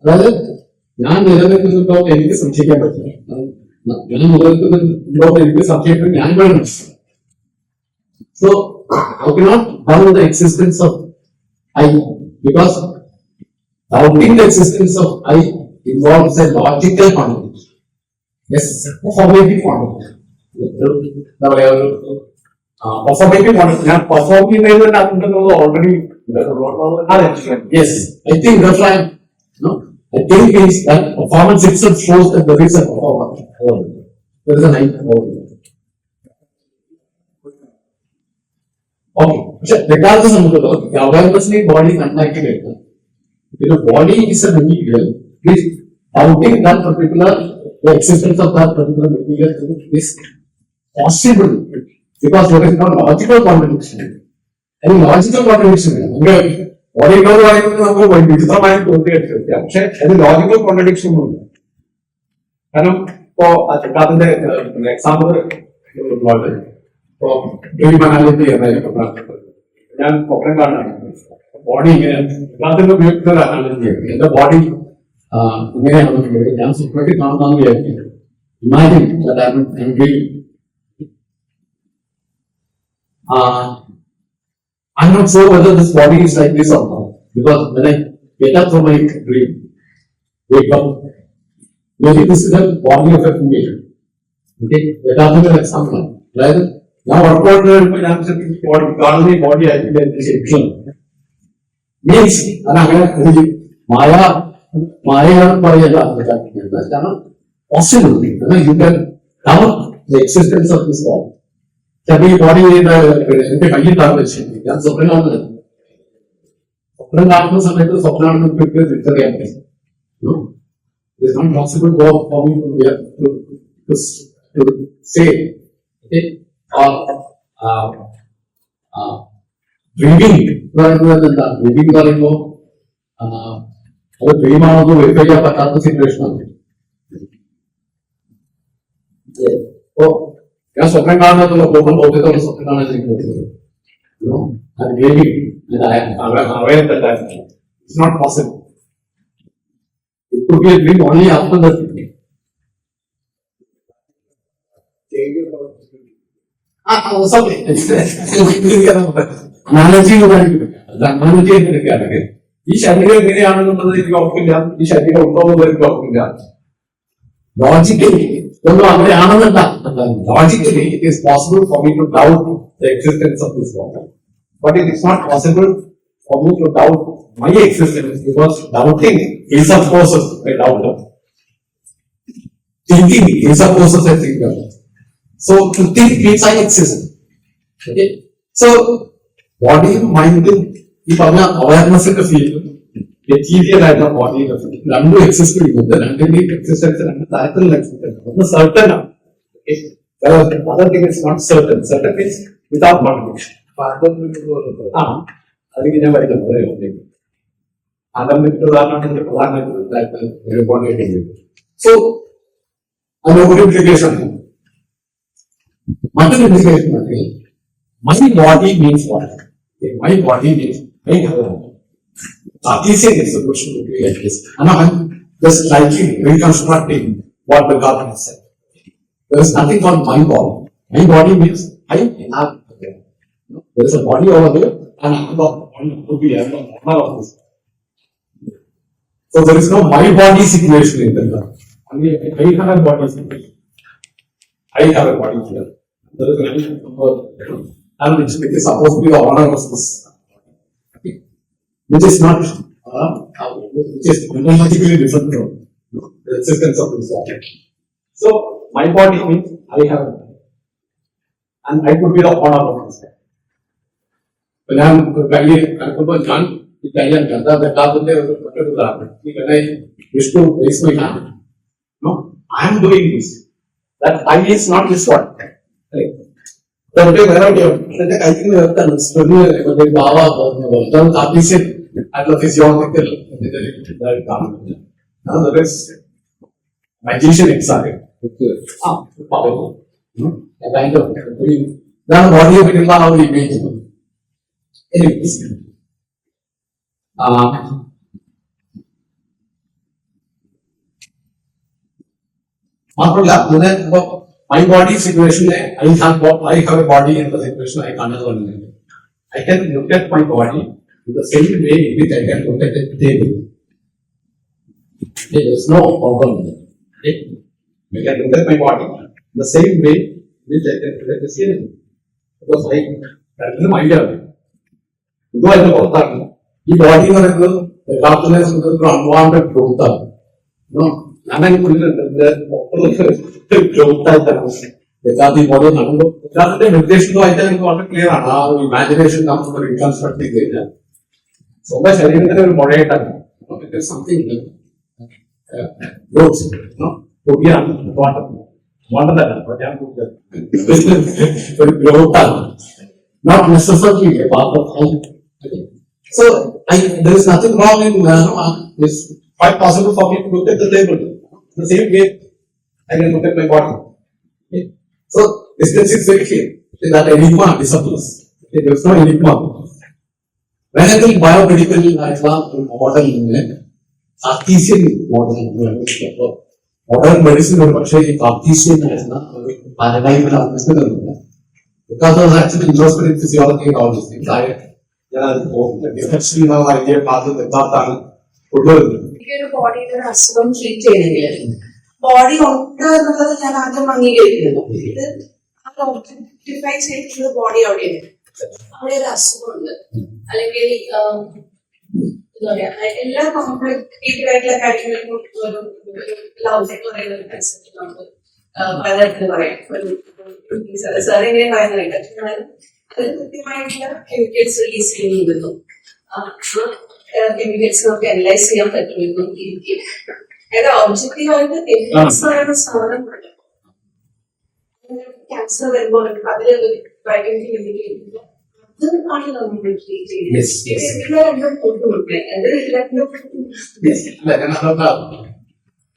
S1: Rather. ഞാൻ നിലനിൽക്കുന്നുണ്ടോ എനിക്ക് സംശയിക്കാൻ പറ്റില്ല. ഞാൻ നിലനിൽക്കുന്നുണ്ടോ എനിക്ക് സംശയിക്കാൻ ഞാൻ വേണം. So I cannot doubt the existence of I because doubting the existence of I involves a logical contradiction. Yes, performative contradiction. Performative contradiction. ഞാൻ perform ചെയ്യുന്നത് already yes. I think that's why no. I think is that performance itself shows that there is a performance. There is a night. Okay. Regardless of the awareness of body is unlikely. If the body is a material, doubting that particular the existence of that particular material is possible because there is no logical contradiction. Any logical contradiction. ഓടിക്കുന്നത് പറയുന്നത് നമുക്ക് വിചിത്രമായി തോന്നിയെടുത്തില്ല. പക്ഷെ അത് logical contradiction ഉണ്ട്. കാരണം ഇപ്പോ അതിന്റെ example ഞാൻ സ്വപ്നം കാണാണ് ബോഡി ഇങ്ങനെ അതിന്റെ ഉപയോഗിക്കുന്നതാണ് എന്റെ ബോഡി ഇങ്ങനെയാണെന്ന് ഞാൻ സ്വപ്നത്തിൽ കാണുന്നതെന്ന് വിചാരിക്കുന്നത്. Imagine I'm not sure whether this body is like this or not. Because when I get up from my dream, wake up, maybe this is the body of a female. Okay? That is an example. Right? Now, what about the body identification? Means, Maya possible. You can doubt the existence of this body. ഈ body എന്റെ കയ്യിൽ താഴ്ന്നു ഞാൻ സ്വപ്നം കാണുന്നത്. സ്വപ്നം കാണുന്ന സമയത്ത് സ്വപ്നമാണെന്ന് തിരിച്ചറിയാൻ പറ്റും. It's not possible for me to say or dreaming എന്ന് പറയുന്നത് എന്താ? ഡ്രീമിംഗ് എന്ന് പറയുമ്പോൾ അത് ഡ്രീമാണെന്ന് വെരിഫൈ ചെയ്യാൻ പറ്റാത്ത സിറ്റുവേഷൻ ആണ്. അപ്പോ ഞാൻ സ്വപ്നം കാണുന്നതുള്ള പൂർണ്ണ ബോധ്യത്തോടെ സ്വപ്നം കാണാൻ എനിക്ക് പറ്റുന്നത്. It's not possible. It could be a dream only after the dream. Analogy എടുക്കുകയാണെങ്കിൽ ഈ ശരീരം എങ്ങനെയാണെന്നുള്ളത് എനിക്ക് ഉറപ്പില്ല, ഈ ശരീരം ഉണ്ടോന്നുള്ളത് എനിക്ക് ഉറപ്പില്ല. ലോജിക്കലി ഒന്നും അങ്ങനെയാണെന്നല്ല. Logically it is possible for me to doubt the existence of this body, but it is not possible for me to doubt my existence, because doubting presupposes a doubter. Thinking presupposes a thinker. So to think means I exist. Okay? So body, mind, if I have awareness in the field, material and the body in the field, none do exist in the underneath existence and the title existence. One is certain. Okay? The other thing is not certain. Certain means without contradiction. അതിന് ഞാൻ പറയുന്നത് അതമിട്ടുള്ളതാണ് പ്രധാനമായിട്ട്. So അതിന് ഒരു implication. മറ്റൊരു implication my body means what? My body means just slightly reconstructing what the government has said. There is nothing called my body. My body means I have. There is a body over there. And to be one of this. So there is no my body situation in that. Only I have a body situation. I have a body here. There is and it is supposed to be the honor of this, which is not, which is fundamentally different from the existence of this body. So my body means I have a body, and I could be the honor of this. ഞാൻ കൽക്കുമ്പോൾ ഞാൻ ഈ കല്യാൺ കഥാന്റെ ഒരു ഉദാഹരണം. Vishnu I am doing this. That I is not this one. എന്റെ കൈക്ക് നിർത്താണ് ബാബ ആയിട്ടുള്ള physiological magician exam ഇതാണ് ബോഡിയെ പറ്റിയുള്ള ആ ഒരു ഇമേജ്. Anyways, മാത്രമല്ല my body situation, I have a body in the situation I can't understand. I can look at my body in the same way in which I can look at a table. There is no problem. Okay? I can look at my body in the same way in which I can look at the ceiling. Because that is my idea. ഇതുമായിട്ട് പുറത്താക്കണം. ഈ body എന്ന് പറയുന്നത് യഥാർത്ഥത്തിനെ സംബന്ധിച്ചിടത്തോളം unwanted growth ആണ്. ഞാൻ growth ആയിട്ടാണ് യഥാർത്ഥ ഈ ബോഡി നടക്കുമ്പോൾ യഥാർത്ഥത്തെ നിർദ്ദേശിതമായിട്ട് എനിക്ക് വളരെ ക്ലിയർ ആണ്. ആ ഒരു ഇമാജിനേഷൻ നമ്മൾ റീകൺസ്ട്രക്ട് ചെയ്ത് കഴിഞ്ഞാൽ സ്വന്തം ശരീരത്തിന് ഒരു മുഴയായിട്ടാണ് സംതിങ് ഒരു ഗ്രോത്ത് ആണ്. Not necessarily a part of health. Okay. So, there is nothing wrong in it's quite possible for me to look at the table. The same way I can look at my body. Okay. So, distance is very clear. That enigma disappears. Okay. There is no enigma. When I think biomedical model, Cartesian model, modern medicine, Cartesian paradigm. Because I was actually interested in physiology and all these things. I actually now I get part of the thought and
S3: ഒരു ബോഡിയുടെ ഒരു അസുഖം treat ചെയ്യണമെങ്കിൽ body ഉണ്ട് എന്നുള്ളത് ഞാൻ ആദ്യം അംഗീകരിക്കുന്നു. ഇത് ഒബ്ജക്ടിഫൈ ചെയ്തിട്ടുള്ള ബോഡി അവിടെയാണ്. അവിടെ ഒരു അസുഖമുണ്ട് അല്ലെങ്കിൽ എന്താ പറയാ എല്ലാ കോംപ്ലിക്കേറ്റഡ് ആയിട്ടുള്ള കാര്യങ്ങൾക്കും ഒരു ലവ് എന്ന് പറയുന്ന ഒരു കൺസെപ്റ്റ് നമുക്ക് പലതരത്തിൽ പറയാം. സാർ എങ്ങനെ പറയുന്നുണ്ട് അതിൽ കൃത്യമായിട്ടുള്ള കെമിക്കൽസ് റിലീസ് ചെയ്യുന്നു. കെമിക്കൽസ് നമുക്ക് അനലൈസ് ചെയ്യാൻ പറ്റുമെന്നും അതായത് ഒബ്ജക്റ്റീവായിട്ട് കെമിക്കൽസ് പറയുന്ന സാധനമുണ്ട്. ക്യാൻസർ വരുമ്പോൾ അതിലൊരു പ്രൈവറ്റ് ഇൻഡിക്കേറ്റ് അത് ആണ് നമ്മൾ ട്രീറ്റ് ചെയ്യുന്നത്.
S1: Yes, yes.
S3: ഇതിലെ രണ്ടും കൂട്ടുമുട്ടേ അത് രണ്ടും
S1: അല്ല, ഞാൻ അതുകൊണ്ടാ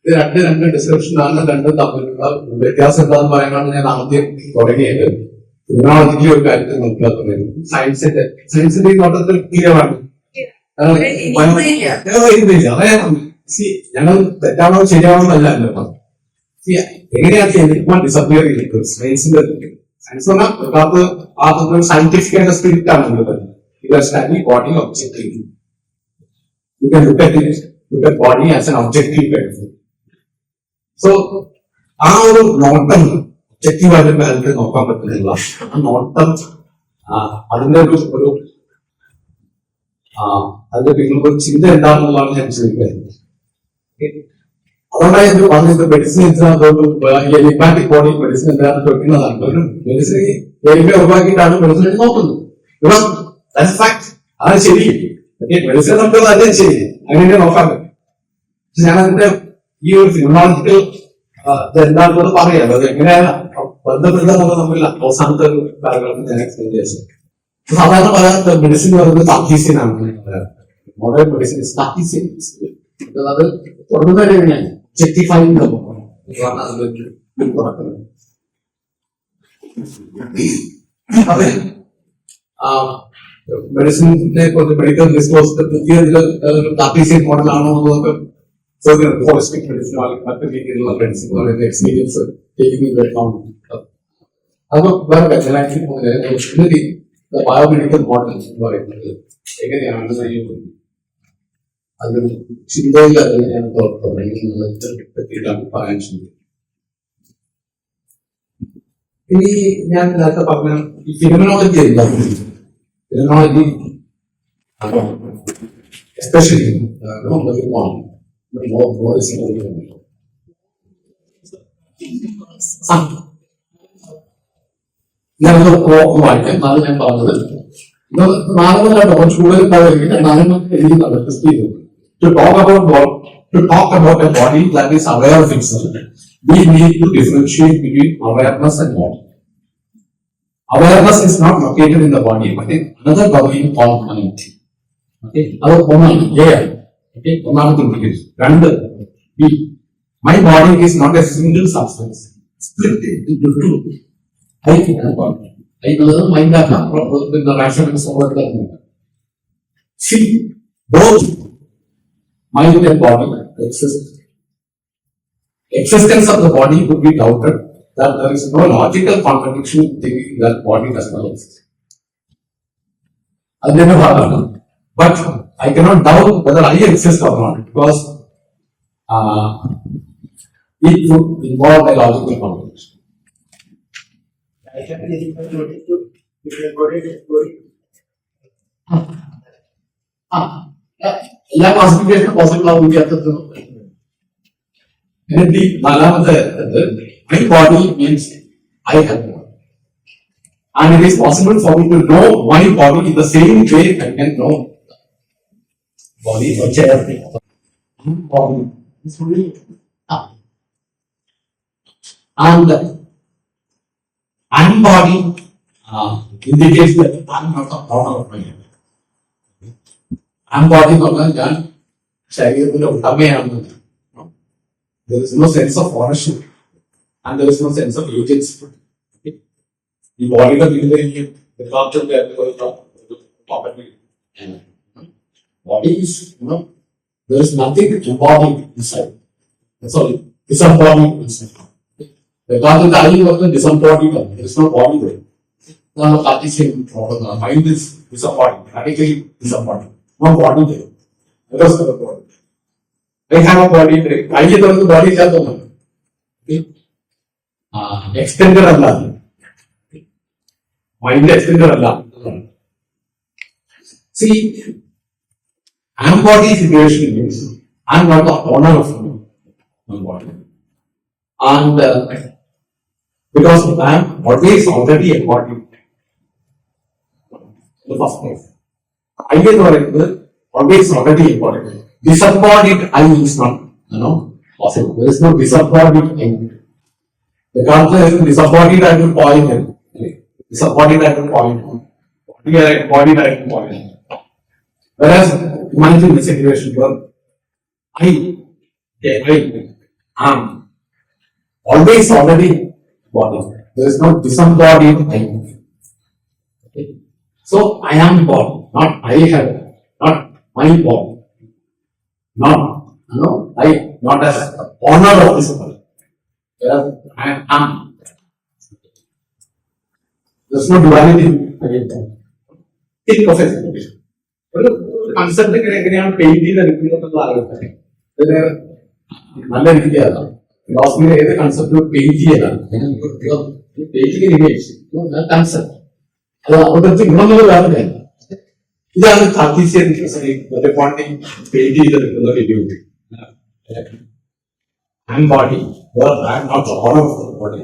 S1: ഇത് രണ്ട് ഡിസ്ക്രിപ്ഷനാണ് രണ്ടും തമ്മിലുള്ള വ്യത്യാസം എന്താണെന്ന് പറയാനാണ് ഞാൻ ആദ്യം തുടങ്ങിയത്. ഇമ്മ്യൂണോളജിക്കലി ഒരു കാര്യത്തിൽ നോക്കുക പറയുന്നത് സയൻസിന്റെ ഈ നോട്ടത്തിൽ ക്ലിയർ ആണ്. ഞങ്ങൾ തെറ്റാണോ ശരിയാണോ എന്നല്ല. എങ്ങനെയാണ് ചെയ്യുന്നത് ഡിസപ്പിയർ ചെയ്തിട്ട് സയൻസിന്റെ സയൻസ് പറഞ്ഞാൽ സയന്റിഫിക് ആയിട്ട് സ്പിരിറ്റ് ആണ് നമ്മൾ പറയുന്നത്. Study body objective. You can look at body as an objective benefit. So, ആ ഒരു നോട്ടം ഒബ്ജക്റ്റീവായിട്ട് കാലത്ത് നോക്കാൻ പറ്റുന്നില്ല. ആ നോട്ടം അതിന്റെ ഒരു അതിന്റെ പിന്നിൽ ഒരു ചിന്ത എന്താണെന്നുള്ളതാണ് ഞാൻ ചോദിക്കുന്നത്. അതുകൊണ്ടാണ് പറഞ്ഞത് മെഡിസിൻ എലിപ്പാറ്റിക് ബോഡി മെഡിസിൻ എന്താണെന്ന് ചോദിക്കുന്നതാണ്. ഒരു മെഡിസിൻ എലിപ്പെ ഒഴിവാക്കിയിട്ടാണ് മെഡിസിൻ നോക്കുന്നത്. അതാണ് ശരി. മെഡിസിൻ നോക്കുന്നത് അതേ ശരി, അങ്ങനെ നോക്കാൻ പറ്റും. ഞാൻ അതിന്റെ ഈ ഒരു ഫിസിയോളജിക്കൽ എന്താണെന്ന് പറയാം. അത് എങ്ങനെയാണ് ബന്ധപ്പെടുന്നത് തമ്മിൽ അവസാനത്തെ ഒരു പാരഗ്രാഫ് ഞാൻ എക്സ്പ്ലെയിൻ ചെയ്തത്. സാധാരണ പറയാത്ത മെഡിസിൻ പറയുന്നത് താക്കീസിനാണ്. Modern medicine താക്കീസിൻ. അത് തുടങ്ങുന്നത് എങ്ങനെയാണ് ഒബ്ജക്ടിഫൈങ് അതെ. മെഡിസിനെ കൊണ്ട് മെഡിക്കൽ ഡിസ്കോഴ്സ് പുതിയ താക്കീസിൻ മോഡലാണോ എന്നൊക്കെ ഹോളിസ്റ്റിക് മെഡിസിൻ മറ്റു രീതിയിലുള്ള മെഡിസിൻ എക്സ്പീരിയൻസ് അത് വേറെ ബയോമെഡിക്കൽ മോഡൽ എന്ന് പറയുന്നത് എങ്ങനെയാണ് അത് ചിന്തയിൽ എങ്ങനെയാണ് പറ്റിയിട്ടാണ് പറയാൻ ശ്രമിക്കുന്നത്. ഇനി ഞാൻ നേരത്തെ പറഞ്ഞ ഈ ഫിനോമിനോളജി എന്താണ്? ഫിനോമിനോളജി എസ്പെഷ്യലി ഞാനത് വായിക്കാം. നാളെ ഞാൻ പറഞ്ഞത് നാലെണ്ണ കൂടുതൽ നാലെണ്ണം ടെസ്റ്റ് ചെയ്തു. To talk about a body that is aware of itself, we need to differentiate between awareness and body. Awareness is not located in the body, but in another body called mind. Okay, our mind, yeah. Okay, my body is not a single substance, split into two. I know mind that in the rationalist over the see both mind and body exist. Existence of the body would be doubted, that there is no logical contradiction in thinking that body does not exist. But I cannot doubt whether I exist or not, because it would involve a logical contradiction. എല്ലാ ക്ലാസിഫിക്കേഷനും possible ആവും. എന്നിട്ട് നാലാമത്തെ my body means I have one. And it is possible for me to know my body in the same way I can know body or chair. Body is really and body indicates that I am not a part of my life. Body എന്ന് പറഞ്ഞാൽ ഞാൻ ശരീരത്തിന്റെ ഉടമയാണെന്ന്. There is no sense of ownership and there is no sense of agency. ഈ ബോഡിയുടെ വീട്ടിലേക്ക് body is, there is nothing embodied inside. Sorry, disembodied inside. യഥാർത്ഥത്തിൽ I was disembodied. There is no body there. Mind is disembodied, radically disembodied. No body there. There is no body. I have a body there. I get the body ഇല്ലാത്തതാണ്. Extended അല്ല, mind extended അല്ല. See, embodied situation means I am not the owner of my body. And because I am always already embodied. The first place. I get always already embodied. Disembodied I is not, possible. There is no disembodied I. Because disembodied at the point, disembodied at the point, body at the point. Whereas, imagine the situation where I am always already body. There is no disembodied I. Okay. So I am body, not I have, not my body. Not as honor of this body. Whereas I am. There's no duality again. Think of it. ഒരു concept എങ്ങനെയാണ് paint ചെയ്തെടുക്കുന്നത് ആലോചിക്കാൻ നല്ല രീതിക്ക് അതാണ് ഫിലോസഫിയിലെ ഏത് concept paint ചെയ്യലാണ് പെയിന്റിംഗ് ഇമേജ് കൺസെപ്റ്റ് അത് അവിടുത്തെ ഗുണമെന്നത് വേറെ കാര്യം ഇതാണ് കാർട്ടീസിയൻ മറ്റേ ക്വാണ്ടിറ്റി പെയിന്റ് ചെയ്തെടുക്കുന്ന video I am body I am not all of body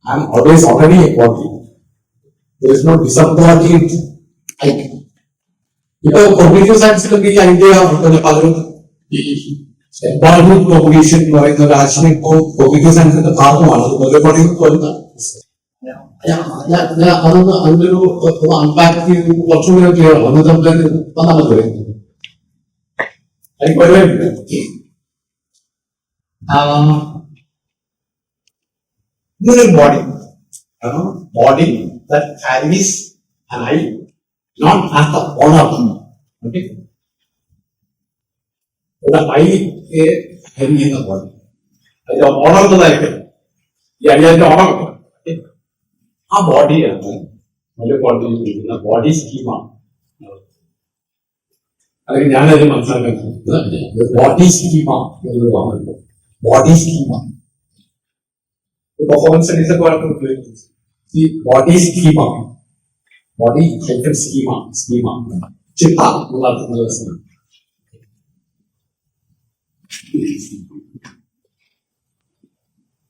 S1: I am always already a body there is no disembodied I. ഇപ്പൊ കോഗ്നിറ്റീവ് സയൻസിലൊക്കെ ഈ ഐഡിയ പലരും ഈ എംബോഡിഡ് കോഗ്നിഷൻ എന്ന് പറയുന്ന ഒരു ആശയം ഇപ്പോ കോഗ്നിറ്റീവ് സയൻസിന്റെ ഭാഗമാണ് അത് ഒരുപാട് അതൊന്ന് അതിലൊരു അൺപാക്ക് ചെയ്ത് കുറച്ചുകൂടി ക്ലിയർ ആണ് ഒന്ന് നമ്മൾ വന്നാൽ പറയുന്നത് ഇങ്ങനൊരു body that carries an I, not as the honor. Okay? The I carry in the body. The honor to the I. Yeah, the honor. Okay? A body, the body schema. അല്ലെങ്കിൽ ഞാനത് മനസ്സിലാക്കുന്നത് body schema എന്നൊരു വാക്കുണ്ട് body schema performance studies ഒക്കെ the body schema, body hyphen schema, ചിട്ട എന്നുള്ള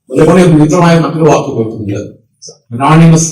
S1: അതേപോലെ വിചിത്രമായ മറ്റൊരു വാക്ക് ഉപയോഗിക്കുന്നുണ്ട് അനോണിമസ്